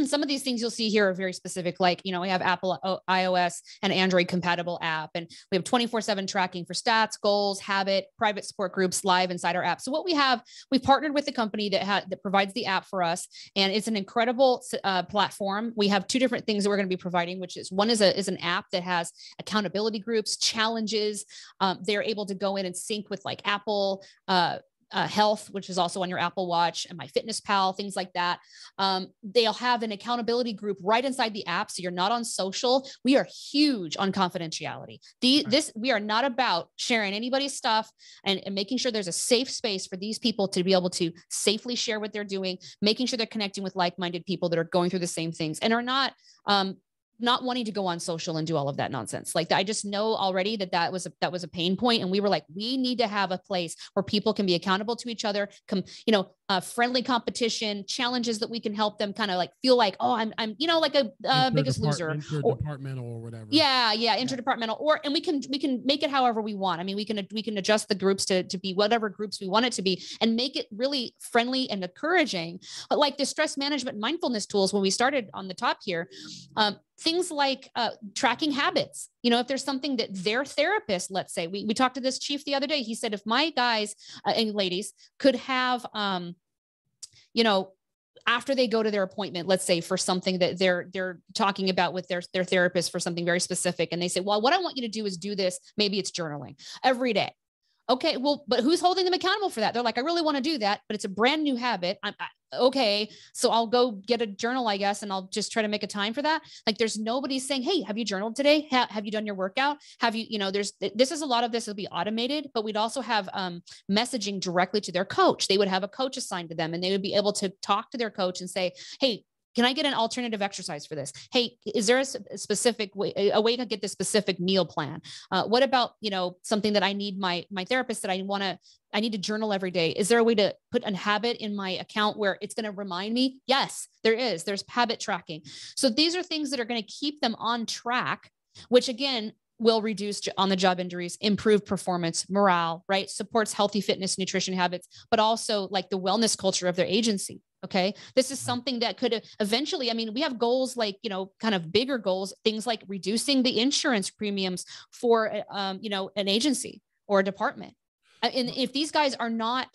some of these things you'll see here are very specific. Like, we have Apple iOS and Android compatible app, and we have 24/7 tracking for stats, goals, habit, private support groups live inside our app. So what we've partnered with the company that provides the app for us, and it's an incredible platform. We have two different things that we're going to be providing, which is one is an app that has accountability groups, challenges. They're able to go in and sync with like Apple, Health, which is also on your Apple Watch, and MyFitnessPal, things like that. They'll have an accountability group right inside the app, so you're not on social. We are huge on confidentiality. We are not about sharing anybody's stuff, and making sure there's a safe space for these people to be able to safely share what they're doing, making sure they're connecting with like-minded people that are going through the same things and are not wanting to go on social and do all of that nonsense. Like, I just know already that was a pain point. And we were like, we need to have a place where people can be accountable to each other, friendly competition, challenges that we can help them kind of like feel like, oh, I'm like a Biggest Loser, interdepartmental or whatever. Yeah. Interdepartmental, and we can make it however we want. I mean, we can adjust the groups to be whatever groups we want it to be, and make it really friendly and encouraging. But like the stress management mindfulness tools, when we started on the top here, things like tracking habits. If there's something that their therapist, let's say, we talked to this chief the other day. He said, if my guys and ladies could have, after they go to their appointment, let's say for something that they're talking about with their therapist for something very specific, and they say, well, what I want you to do is do this. Maybe it's journaling every day. Okay, well, but who's holding them accountable for that? They're like, I really want to do that, but it's a brand new habit. Okay, so I'll go get a journal, I guess, and I'll just try to make a time for that. Like, there's nobody saying, hey, have you journaled today? Have you done your workout? Have you, a lot of this will be automated, but we'd also have messaging directly to their coach. They would have a coach assigned to them, and they would be able to talk to their coach and say, hey, can I get an alternative exercise for this? Hey, is there a specific way, a way to get this specific meal plan? What about, something that I need my therapist that I need to journal every day? Is there a way to put a habit in my account where it's going to remind me? Yes, there is. There's habit tracking. So these are things that are going to keep them on track, which again, will reduce on the job injuries, improve performance, morale, right? Supports healthy fitness, nutrition habits, but also like the wellness culture of their agency. Okay. This is something that could eventually, we have goals like, kind of bigger goals, things like reducing the insurance premiums for, an agency or a department. And if these guys are not,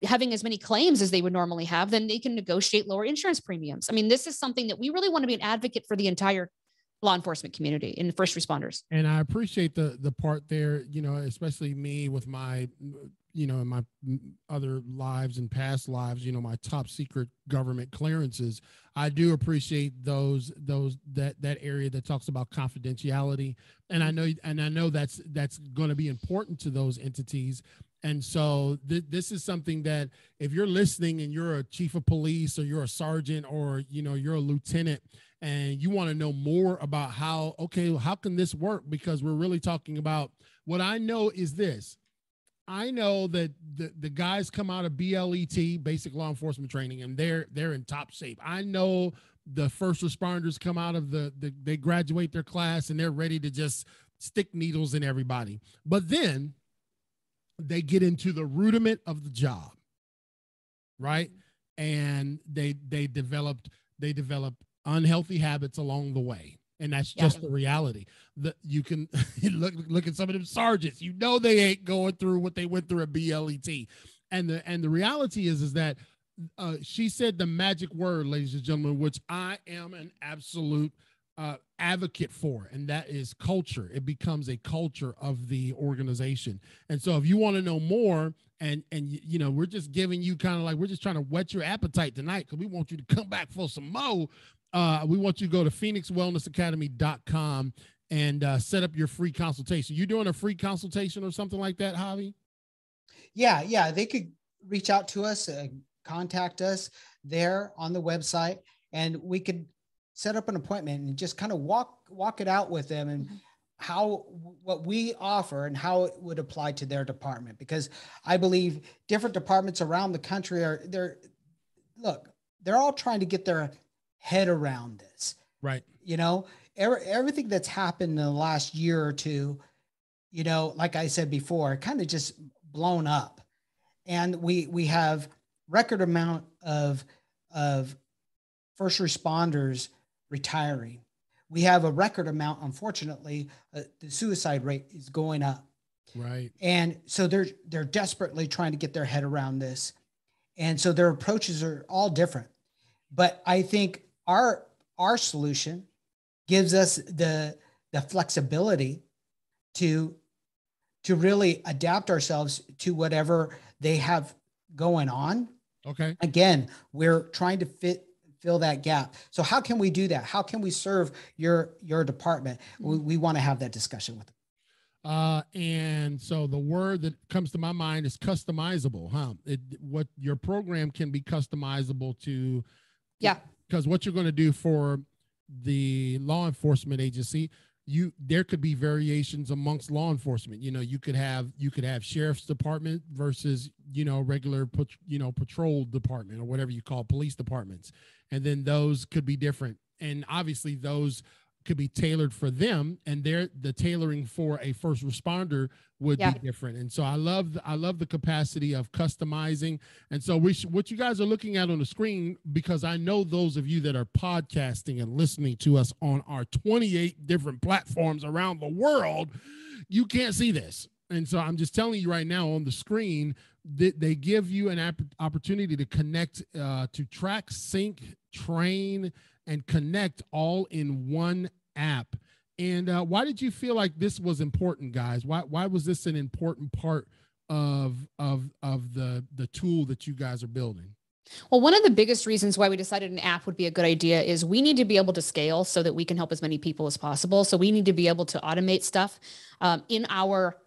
having as many claims as they would normally have, then they can negotiate lower insurance premiums. This is something that we really want to be an advocate for the entire law enforcement community and first responders. And I appreciate the part there, especially me with my, in my other lives and past lives, my top secret government clearances, I do appreciate that area that talks about confidentiality. And I know that's going to be important to those entities. And so this is something that if you're listening and you're a chief of police or you're a sergeant or, you're a lieutenant and you want to know more about how can this work? Because we're really talking about what I know is this. I know that the guys come out of BLET, basic law enforcement training, and they're in top shape. I know the first responders come out of they graduate their class and they're ready to just stick needles in everybody. But then they get into the rudiment of the job, right? And they develop unhealthy habits along the way. And that's just the reality. You can look at some of them sergeants. They ain't going through what they went through at BLET. And the reality is that she said the magic word, ladies and gentlemen, which I am an absolute advocate for, and that is culture. It becomes a culture of the organization. And so if you want to know more, and we're just giving you kind of like, we're just trying to whet your appetite tonight because we want you to come back for some more. We want you to go to phoenixwellnessacademy.com and set up your free consultation. You doing a free consultation or something like that, Javi? Yeah. They could reach out to us, contact us there on the website, and we could set up an appointment and just kind of walk it out with them and what we offer and how it would apply to their department. Because I believe different departments around the country they're all trying to get their head around this. Right. Everything that's happened in the last year or two, like I said before, kind of just blown up. And we have record amount of first responders retiring. We have a record amount, unfortunately, the suicide rate is going up. Right. And so they're desperately trying to get their head around this. And so their approaches are all different. But I think our solution gives us the flexibility to really adapt ourselves to whatever they have going on. Okay. Again, we're trying to fill that gap. So how can we do that? How can we serve your department? We want to have that discussion with them. And so the word that comes to my mind is customizable, huh? What your program can be customizable to. Yeah. Because what you're going to do for the law enforcement agency, there could be variations amongst law enforcement. You could have sheriff's department versus, regular, patrol department or whatever you call police departments. And then those could be different. And obviously those could be tailored for them, and the tailoring for a first responder would be different. And so I love the capacity of customizing. And so what you guys are looking at on the screen, because I know those of you that are podcasting and listening to us on our 28 different platforms around the world, you can't see this. And so I'm just telling you right now on the screen that they give you an opportunity to connect, to track, sync, train, and connect all in one app. And why did you feel like this was important, guys? Why was this an important part of the tool that you guys are building? Well, one of the biggest reasons why we decided an app would be a good idea is we need to be able to scale so that we can help as many people as possible. So we need to be able to automate stuff in our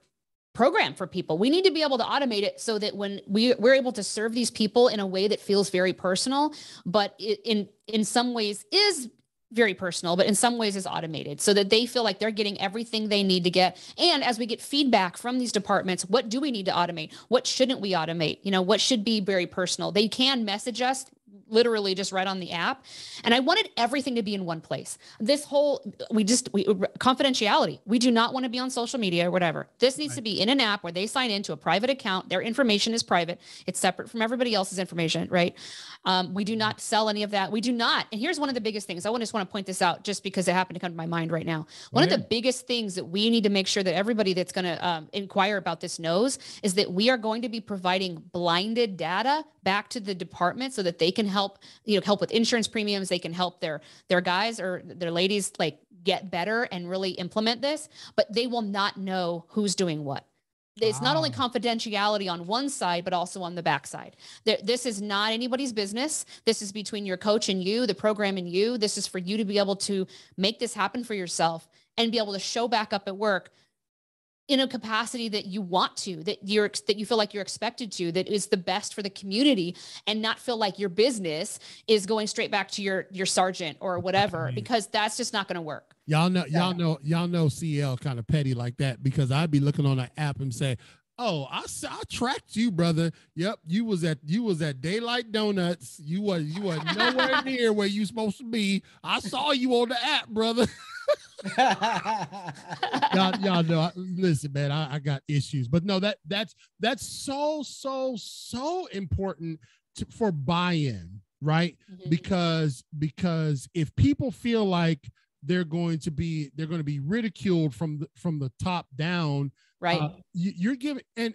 program for people. We need to be able to automate it so that when we're able to serve these people in a way that feels very personal, but in some ways is very personal, but in some ways is automated so that they feel like they're getting everything they need to get. And as we get feedback from these departments, what do we need to automate? What shouldn't we automate? What should be very personal? They can message us literally just right on the app. And I wanted everything to be in one place. This whole, confidentiality. We do not want to be on social media or whatever. This needs to be in an app where they sign into a private account. Their information is private. It's separate from everybody else's information, right? We do not sell any of that. We do not. And here's one of the biggest things. I just want to point this out just because it happened to come to my mind right now. One of the biggest things that we need to make sure that everybody that's going to inquire about this knows is that we are going to be providing blinded data back to the department so that they can help with insurance premiums. They can help their guys or their ladies get better and really implement this, but they will not know who's doing what. It's not only confidentiality on one side, but also on the backside. This is not anybody's business. This is between your coach and you, the program and you. This is for you to be able to make this happen for yourself and be able to show back up at work in a capacity that you want to, that you feel like you're expected to, that is the best for the community, and not feel like your business is going straight back to your sergeant or whatever, because that's just not going to work. Y'all know CL kind of petty like that, because I'd be looking on the app and say, oh, I tracked you, brother. Yep, you was at Daylight Donuts. You was nowhere near where you supposed to be. I saw you on the app, brother. y'all know. Listen, man, I got issues, but no, that's so important for buy-in, right? Mm-hmm. Because if people feel like they're going to be ridiculed from the top down, right? You're giving, and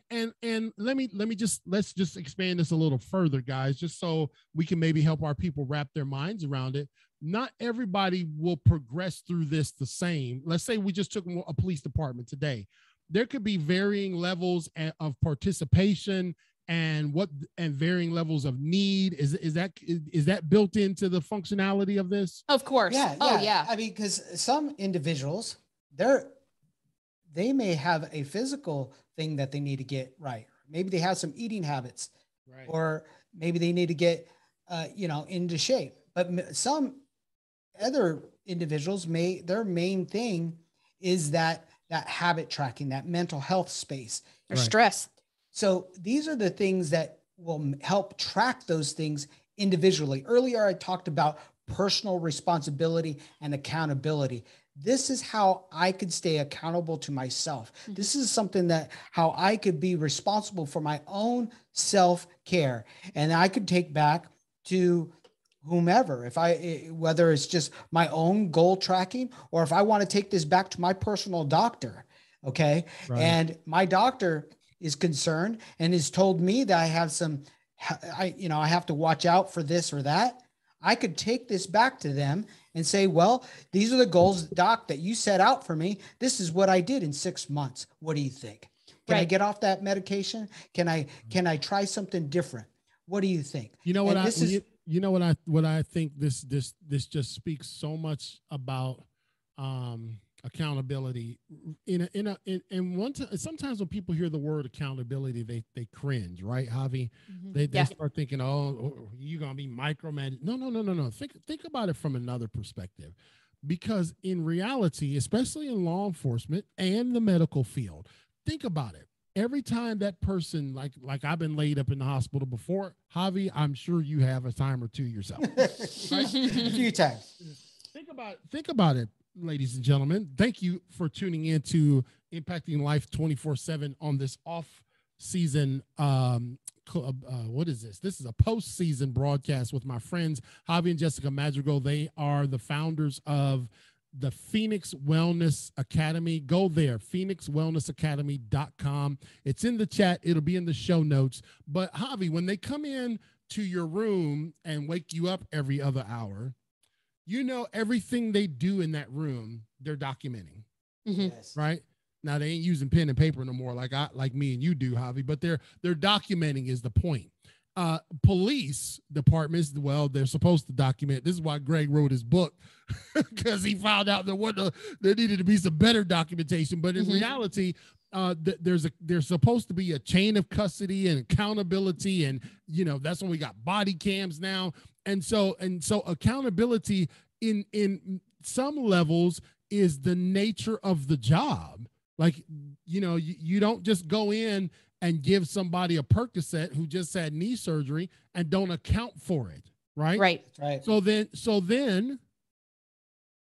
let's just expand this a little further, guys, just so we can maybe help our people wrap their minds around it. Not everybody will progress through this the same. Let's say we just took a police department today. There could be varying levels of participation and varying levels of need. Is that built into the functionality of this? Of course. Yeah. Oh yeah. I mean, because some individuals, they may have a physical thing that they need to get right. Maybe they have some eating habits, right, or maybe they need to get into shape. But some other individuals their main thing is that habit tracking, that mental health space, or stress. So these are the things that will help track those things individually. Earlier, I talked about personal responsibility and accountability. This is how I could stay accountable to myself. Mm-hmm. This is something how I could be responsible for my own self-care, and I could take back to whomever, whether it's just my own goal tracking, or if I want to take this back to my personal doctor. Okay. Right. And my doctor is concerned and has told me that I have I have to watch out for this or that. I could take this back to them and say, well, these are the goals, doc, that you set out for me. This is what I did in 6 months. What do you think? Can I get off that medication? Can I try something different? What do you think? You know what what I think this just speaks so much about accountability. Sometimes when people hear the word accountability, they cringe, right, Javi? Mm-hmm. They start thinking, oh, you're gonna be micromanaged. No. Think about it from another perspective, because in reality, especially in law enforcement and the medical field, think about it. Every time that person, like I've been laid up in the hospital before, Javi, I'm sure you have a time or two yourself. Right? A few times. Think about it, ladies and gentlemen. Thank you for tuning in to Impacting Life 24/7 on this off-season. What is this? This is a post-season broadcast with my friends Javi and Jessica Madrigal. They are the founders of the Phoenix Wellness Academy. Go there, phoenixwellnessacademy.com. It's in the chat. It'll be in the show notes. But Javi, when they come in to your room and wake you up every other hour, everything they do in that room, they're documenting. Mm-hmm. Yes. Right? Now they ain't using pen and paper no more like me and you do, Javi, but they're documenting is the point. Police departments, well, they're supposed to document. This is why Greg wrote his book, because he found out that there needed to be some better documentation. But in reality, there's supposed to be a chain of custody and accountability, and that's when we got body cams now. And so accountability in some levels is the nature of the job. Like, you don't just go in and give somebody a Percocet who just had knee surgery and don't account for it, right? Right. So then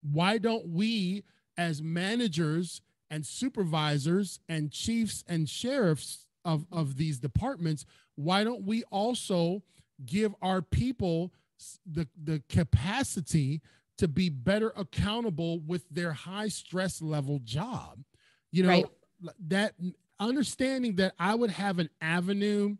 why don't we, as managers and supervisors and chiefs and sheriffs of these departments, why don't we also give our people the capacity to be better accountable with their high stress level job? That understanding that I would have an avenue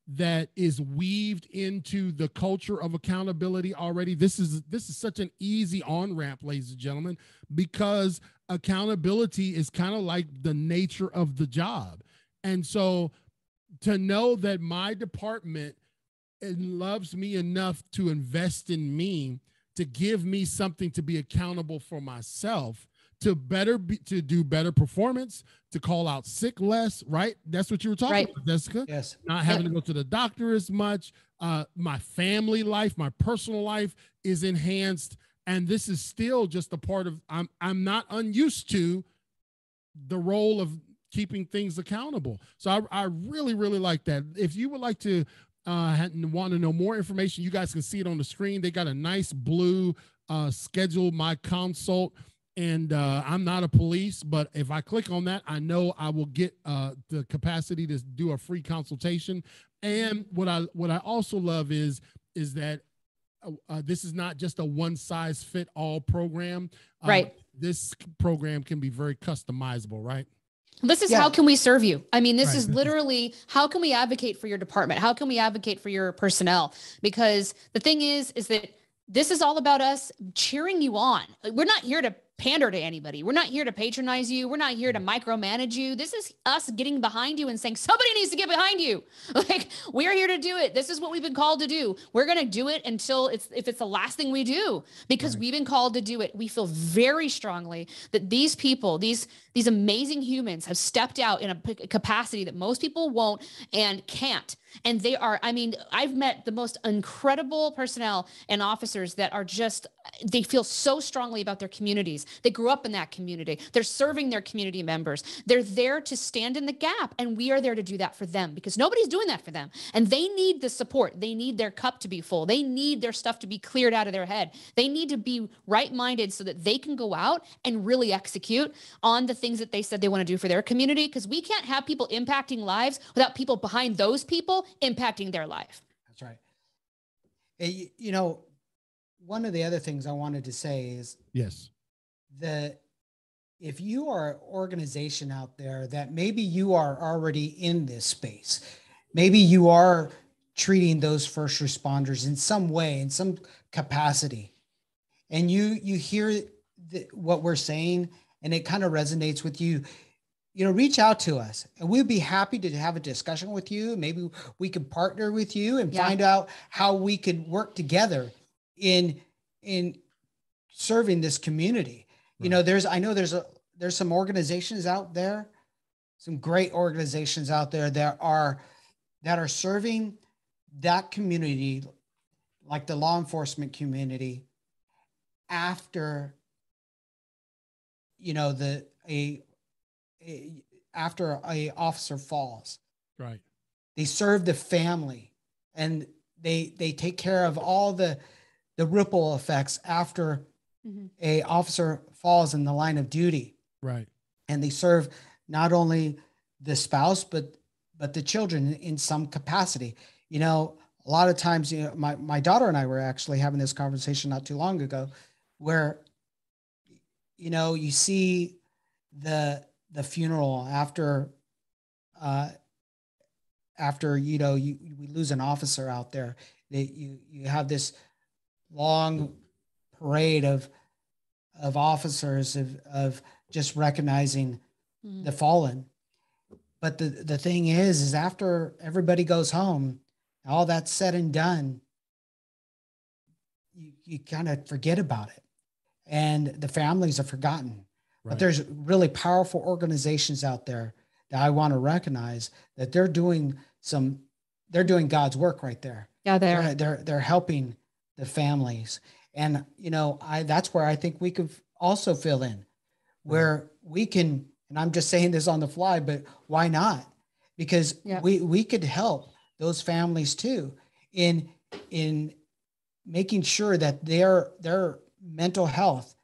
that is weaved into the culture of accountability already. This is such an easy on-ramp, ladies and gentlemen, because accountability is kind of like the nature of the job. And so to know that my department loves me enough to invest in me, to give me something to be accountable for myself, to do better performance, to call out sick less, right? That's what you were talking about, Jessica. Yes. Not having to go to the doctor as much. My family life, my personal life is enhanced. And this is still just a part of, I'm not unused to the role of keeping things accountable. So I really, really like that. If you would like to want to know more information, you guys can see it on the screen. They got a nice blue schedule my consult. And I'm not a police, but if I click on that, I know I will get the capacity to do a free consultation. And what I also love is that this is not just a one-size-fit-all program. Right. This program can be very customizable, right? This is how can we serve you? I mean, this is literally how can we advocate for your department? How can we advocate for your personnel? Because the thing is that this is all about us cheering you on. We're not here to pander to anybody. We're not here to patronize you. We're not here to micromanage you. This is us getting behind you and saying, somebody needs to get behind you. Like, we're here to do it. This is what we've been called to do. We're going to do it until if it's the last thing we do, because we've been called to do it. We feel very strongly that these people, these amazing humans have stepped out in a capacity that most people won't and can't. And they are, I mean, I've met the most incredible personnel and officers that are just, they feel so strongly about their communities. They grew up in that community. They're serving their community members. They're there to stand in the gap. And we are there to do that for them because nobody's doing that for them. And they need the support. They need their cup to be full. They need their stuff to be cleared out of their head. They need to be right-minded so that they can go out and really execute on the things that they said they want to do for their community. Because we can't have people impacting lives without people behind those people impacting their life. That's right. You know, one of the other things I wanted to say is that if you are an organization out there that maybe you are already in this space, maybe you are treating those first responders in some way, in some capacity, and you hear what we're saying and it kind of resonates with you, you know, reach out to us and we'll be happy to have a discussion with you. Maybe we can partner with you and find out how we could work together in serving this community. Right. You know, I know there's some organizations out there, some great organizations out there that are serving that community, like the law enforcement community, after, you know, after a officer falls. Right. They serve the family and they take care of all the ripple effects after a officer falls in the line of duty. Right. And they serve not only the spouse, but the children in some capacity. You know, a lot of times, you know, my daughter and I were actually having this conversation not too long ago where, you know, you see the funeral after, you know, we lose an officer out there. You have this long parade of officers of just recognizing the fallen. But the thing is after everybody goes home, all that's said and done, you kind of forget about it, and the families are forgotten. Right. But there's really powerful organizations out there that I want to recognize that they're doing God's work right there. Yeah, they're helping the families. And, you know, that's where I think we could also fill in, where we can, and I'm just saying this on the fly, but why not? Because we could help those families too in making sure that their mental health,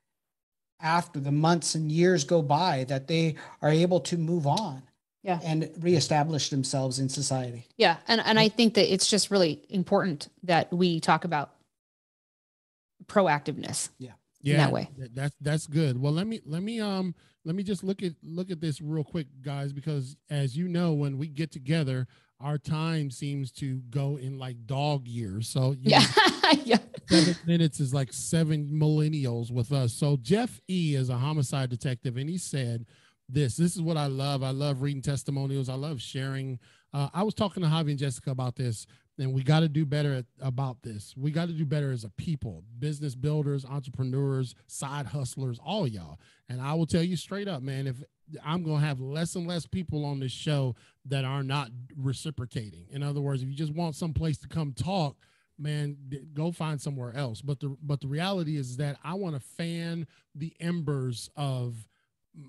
after the months and years go by, that they are able to move on and reestablish themselves in society. Yeah. And I think that it's just really important that we talk about proactiveness. In that way. That's good. Well, let me just look at this real quick, guys, because as you know, when we get together, our time seems to go in like dog years. So know, 7 minutes is like 7 millennials with us. So Jeff E is a homicide detective, and he said, this is what I love. I love reading testimonials. I love sharing. I was talking to Javi and Jessica about this, and we got to do better about this. We got to do better as a people, business builders, entrepreneurs, side hustlers, all y'all. And I will tell you straight up, man, if I'm going to have less and less people on this show that are not reciprocating. In other words, if you just want some place to come talk, man, go find somewhere else. But the reality is that I want to fan the embers of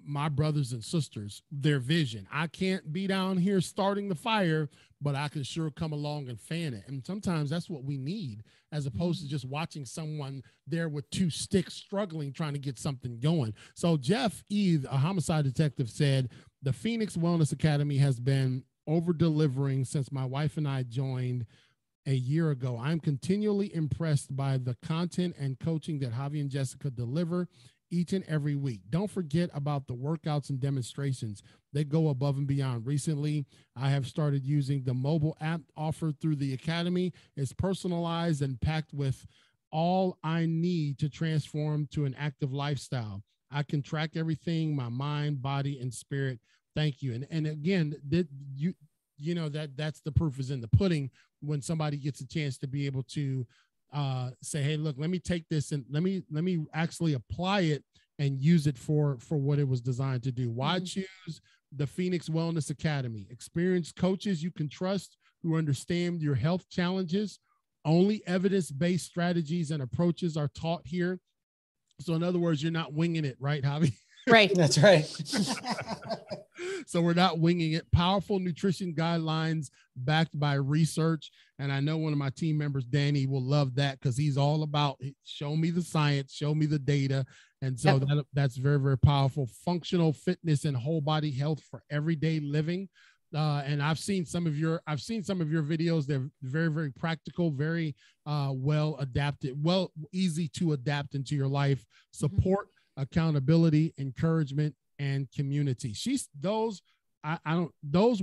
my brothers and sisters, their vision. I can't be down here starting the fire, but I can sure come along and fan it. And sometimes that's what we need, as opposed to just watching someone there with two sticks struggling, trying to get something going. So Jeff Eve, a homicide detective, said, the Phoenix Wellness Academy has been over-delivering since my wife and I joined a year ago. I'm continually impressed by the content and coaching that Javi and Jessica deliver each and every week. Don't forget about the workouts and demonstrations. They go above and beyond. Recently, I have started using the mobile app offered through the Academy. It's personalized and packed with all I need to transform to an active lifestyle. I can track everything, my mind, body, and spirit. Thank you. And again, you know, that's the proof is in the pudding when somebody gets a chance to be able to say, hey, look, let me take this and let me actually apply it and use it for what it was designed to do. Why choose the Phoenix Wellness Academy? Experienced coaches you can trust who understand your health challenges. Only evidence-based strategies and approaches are taught here. So in other words, you're not winging it, right, Javi? Right. That's right. So we're not winging it. Powerful nutrition guidelines backed by research. And I know one of my team members, Danny, will love that because he's all about show me the science, show me the data. And so that's very, very powerful. Functional fitness and whole body health for everyday living. And I've seen some of your videos. They're very, very practical, very well adapted, easy to adapt into your life. Support, accountability, encouragement, and community. Those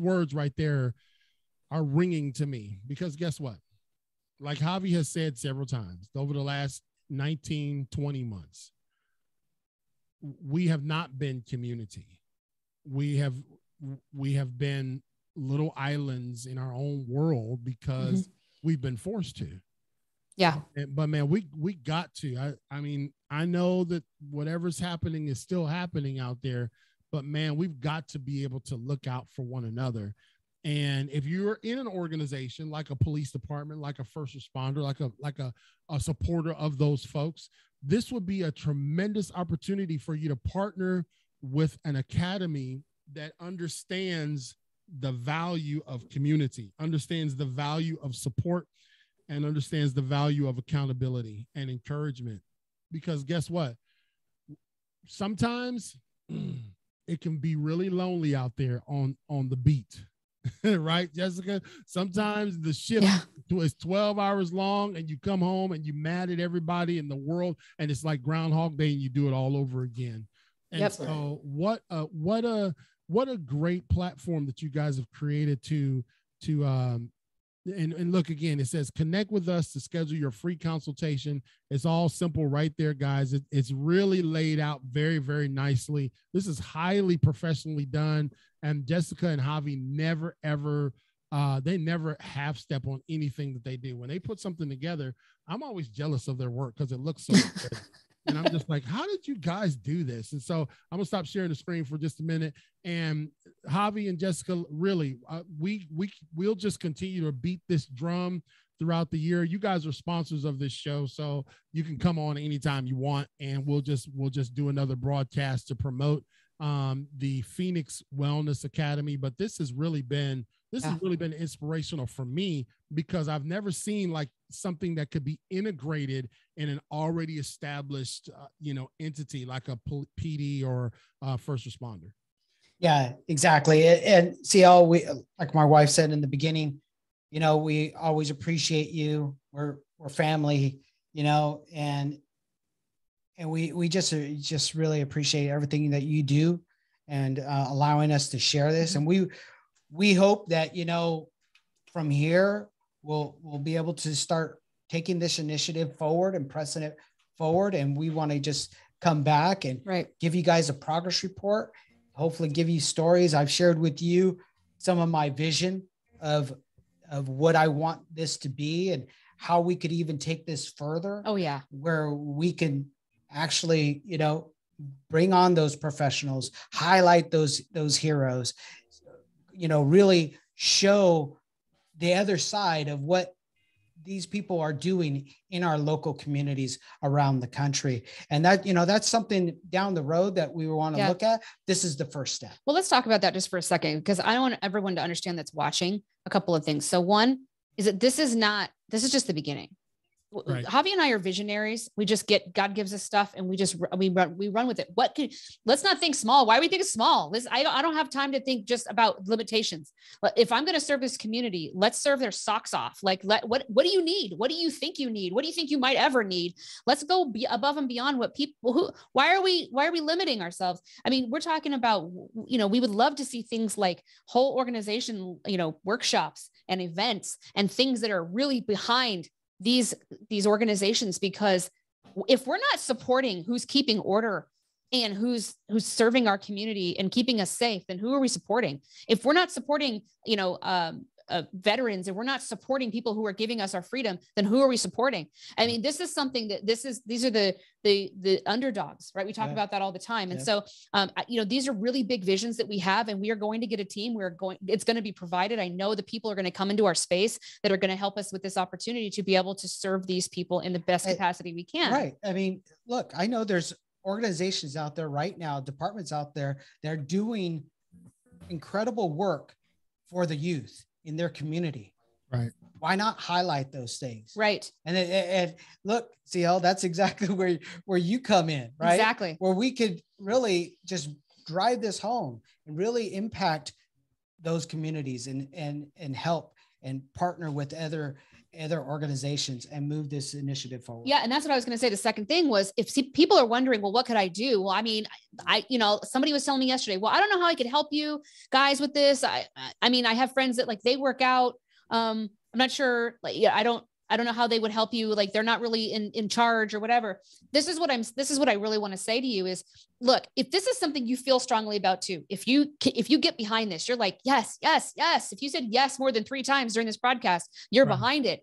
words right there are ringing to me because guess what? Like Javi has said several times over the last 19, 20 months, we have not been community. We have been little islands in our own world because we've been forced to. Yeah. But man, we got to. I mean, I know that whatever's happening is still happening out there, but man, we've got to be able to look out for one another. And if you're in an organization like a police department, like a first responder, like a supporter of those folks, this would be a tremendous opportunity for you to partner with an academy that understands the value of community, understands the value of support, and understands the value of accountability and encouragement. Because guess what? Sometimes it can be really lonely out there on the beat, right, Jessica? Sometimes the shift is 12 hours long and you come home and you're mad at everybody in the world and it's like Groundhog Day and you do it all over again. And so what a great platform that you guys have created to and look, again, it says connect with us to schedule your free consultation. It's all simple right there, guys. It's really laid out very, very nicely. This is highly professionally done. And Jessica and Javi never, ever, they never half step on anything that they do. When they put something together, I'm always jealous of their work because it looks so good. And I'm just like, how did you guys do this? And so I'm gonna stop sharing the screen for just a minute. And Javi and Jessica, really, we'll just continue to beat this drum throughout the year. You guys are sponsors of this show, so you can come on anytime you want, and we'll just do another broadcast to promote the Phoenix Wellness Academy. But this has really been inspirational for me because I've never seen like something that could be integrated in an already established, entity like a PD or first responder. Yeah, exactly. And CL, we, like my wife said in the beginning, we always appreciate you. We're family, and we just really appreciate everything that you do and allowing us to share this. And we hope that, from here, we'll be able to start taking this initiative forward and pressing it forward. And we want to just come back and give you guys a progress report hopefully give you stories. I've shared with you some of my vision of what I want this to be and how we could even take this further. Oh yeah. Where we can actually, bring on those professionals, highlight those heroes, really show the other side of what these people are doing in our local communities around the country. And that, that's something down the road that we want to look at. This is the first step. Well, let's talk about that just for a second, because I want everyone to understand that's watching a couple of things. So one is that this is just the beginning. Right. Javi and I are visionaries. We just God gives us stuff and we run with it. Let's not think small. Why are we thinking small? I don't have time to think just about limitations. If I'm going to serve this community, let's serve their socks off. Like, what do you need? What do you think you need? What do you think you might ever need? Let's go above and beyond what why are we limiting ourselves? I mean, we're talking about, we would love to see things like whole organization, workshops and events and things that are really behind these organizations, because if we're not supporting who's keeping order and who's serving our community and keeping us safe, then who are we supporting? If we're not supporting, veterans, and we're not supporting people who are giving us our freedom, then who are we supporting? I mean, this is something that these are the underdogs, right? We talk about that all the time. And so, these are really big visions that we have, and we are going to get a team. It's going to be provided. I know the people are going to come into our space that are going to help us with this opportunity to be able to serve these people in the best capacity we can. Right. I mean, look, I know there's organizations out there right now, departments out there, they're doing incredible work for the youth in their community. Right. Why not highlight those things? Right. And look, CL, that's exactly where you come in, right? Exactly. Where we could really just drive this home and really impact those communities and help and partner with other organizations and move this initiative forward. Yeah. And that's what I was going to say. The second thing was, people are wondering, well, what could I do? Well, I mean, somebody was telling me yesterday, well, I don't know how I could help you guys with this. I mean, I have friends that they work out. I'm not sure. I don't know how they would help you. They're not really in charge or whatever. This is what I really want to say to you is, look, if this is something you feel strongly about too, if you get behind this, you're like, yes, yes, yes. If you said yes more than 3 times during this broadcast, you're behind it.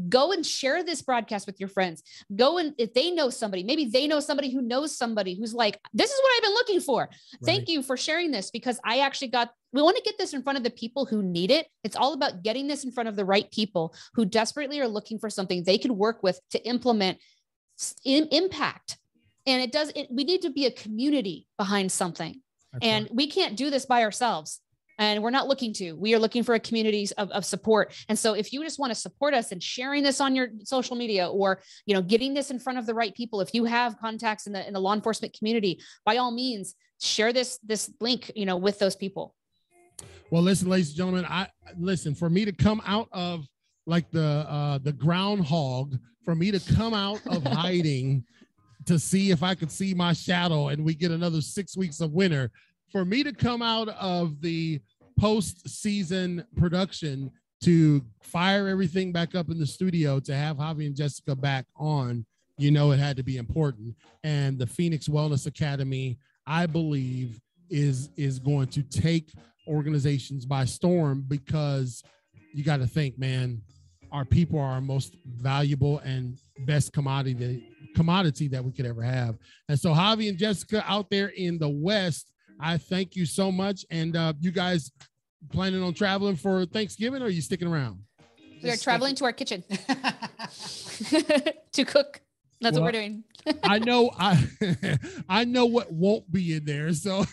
Go and share this broadcast with your friends. Go and if they know somebody, maybe they know somebody who knows somebody who's like, this is what I've been looking for. Right. Thank you for sharing this, because we want to get this in front of the people who need it. It's all about getting this in front of the right people who desperately are looking for something they could work with to implement impact. And we need to be a community behind something. That's we can't do this by ourselves. And we're not looking to. We are looking for a community of support. And so if you just want to support us and sharing this on your social media, or getting this in front of the right people, if you have contacts in the law enforcement community, by all means, share this link with those people. Well, listen, ladies and gentlemen, for me to come out of the groundhog, for me to come out of hiding to see if I could see my shadow and we get another 6 weeks of winter, for me to come out of the post-season production to fire everything back up in the studio, to have Javi and Jessica back on, it had to be important. And the Phoenix Wellness Academy, I believe, is going to take organizations by storm, because you got to think, man, our people are our most valuable and best commodity that we could ever have. And so Javi and Jessica out there in the West, I thank you so much. And you guys planning on traveling for Thanksgiving, or are you sticking around? We are traveling to our kitchen to cook. That's what we're doing. I know what won't be in there. So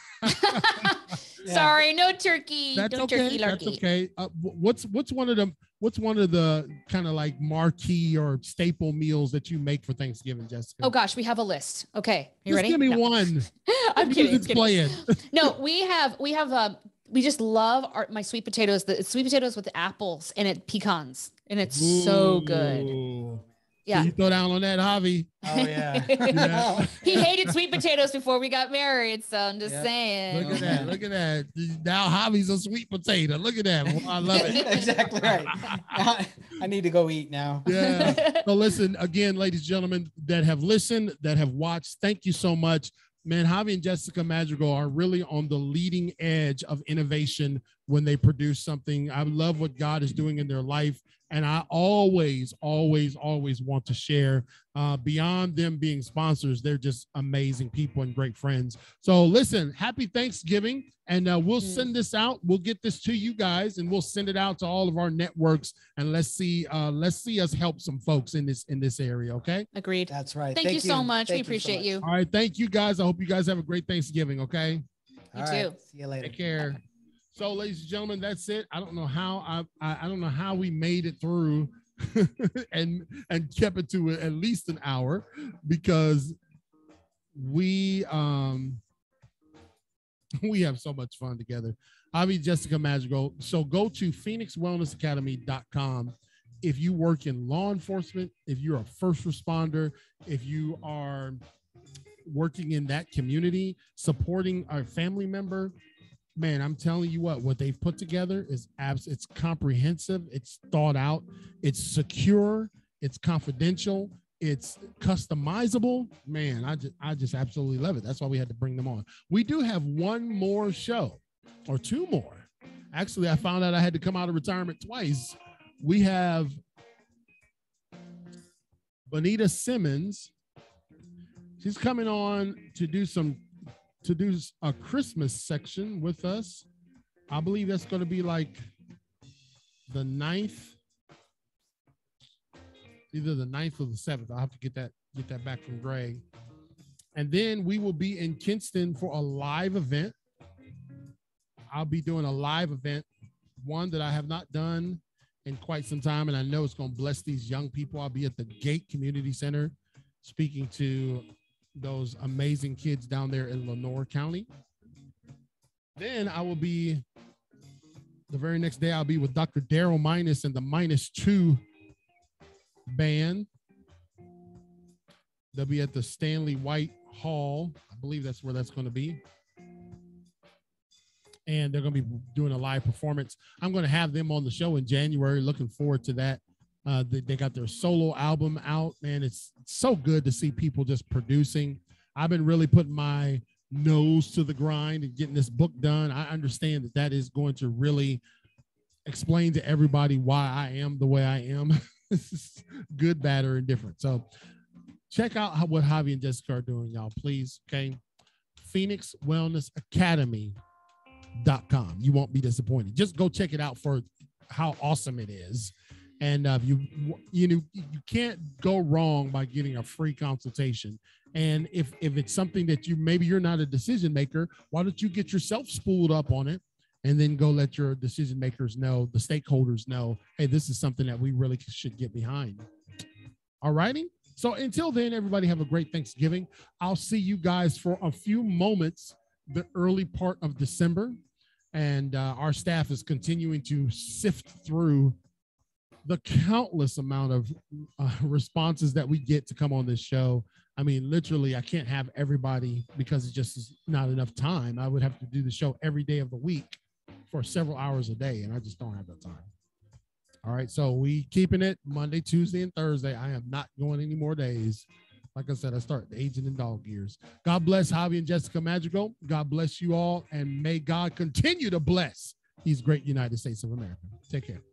sorry, no turkey. That's no okay. Turkey That's okay. What's one of the kind of marquee or staple meals that you make for Thanksgiving, Jessica? Oh gosh, we have a list. Okay, you ready? Give me one. I'm kidding. Playing. No, we just love my sweet potatoes. It's sweet potatoes with apples and pecans, and it's so good. Yeah. So you throw down on that, Javi. Oh yeah. He hated sweet potatoes before we got married, so I'm just saying. Look at that. Now Javi's a sweet potato. Look at that. Well, I love it. Exactly right. I need to go eat now. Yeah. So listen, again, ladies and gentlemen that have listened, that have watched, thank you so much Man, Javi and Jessica Madrigal are really on the leading edge of innovation when they produce something. I love what God is doing in their life. And I always, always, always want to share. Beyond them being sponsors, they're just amazing people and great friends. So listen, happy Thanksgiving. And we'll send this out. We'll get this to you guys, and we'll send it out to all of our networks. And let's see us help some folks in this area. Okay. Agreed. That's right. Thank you so much. We appreciate you. All right. Thank you guys. I hope you guys have a great Thanksgiving. Okay. You too. See you later. Take care. So, ladies and gentlemen, that's it. I don't know how I don't know how we made it through and kept it to at least an hour, because we have so much fun together. Javi, Jessica Madrigal. So go to phoenixwellnessacademy.com. If you work in law enforcement, if you're a first responder, if you are working in that community, supporting a family member, man, I'm telling you what they've put together is it's comprehensive, it's thought out, it's secure, it's confidential, it's customizable. Man, I just absolutely love it. That's why we had to bring them on. We do have one more show, or two more. Actually, I found out I had to come out of retirement twice. We have Bonita Simmons. She's coming on to do a Christmas section with us. I believe that's going to be like the 9th, either the 9th or the 7th. I'll have to get that back from Greg. And then we will be in Kinston for a live event. I'll be doing a live event, one that I have not done in quite some time, and I know it's going to bless these young people. I'll be at the Gate Community Center speaking to those amazing kids down there in Lenore County. Then I will be, the very next day, I'll be with Dr. Daryl Minus and the -2 band. They'll be at the Stanley White Hall. I believe that's where that's going to be. And they're going to be doing a live performance. I'm going to have them on the show in January. Looking forward to that. They got their solo album out, man. It's so good to see people just producing. I've been really putting my nose to the grind and getting this book done. I understand that is going to really explain to everybody why I am the way I am. Good, bad, or indifferent. So check out what Javi and Jessica are doing, y'all, please. Okay. PhoenixWellnessAcademy.com. You won't be disappointed. Just go check it out for how awesome it is. And you can't go wrong by getting a free consultation. And if it's something that maybe you're not a decision maker, why don't you get yourself spooled up on it, and then go let your decision makers know, the stakeholders know, hey, this is something that we really should get behind. All righty. So until then, everybody have a great Thanksgiving. I'll see you guys for a few moments, the early part of December. And our staff is continuing to sift through the countless amount of responses that we get to come on this show. I mean, literally, I can't have everybody because it just is not enough time. I would have to do the show every day of the week for several hours a day, and I just don't have that time. All right, so we keeping it Monday, Tuesday, and Thursday. I am not going any more days. Like I said, I start aging in dog years. God bless Javi and Jessica Madrigal. God bless you all, and may God continue to bless these great United States of America. Take care.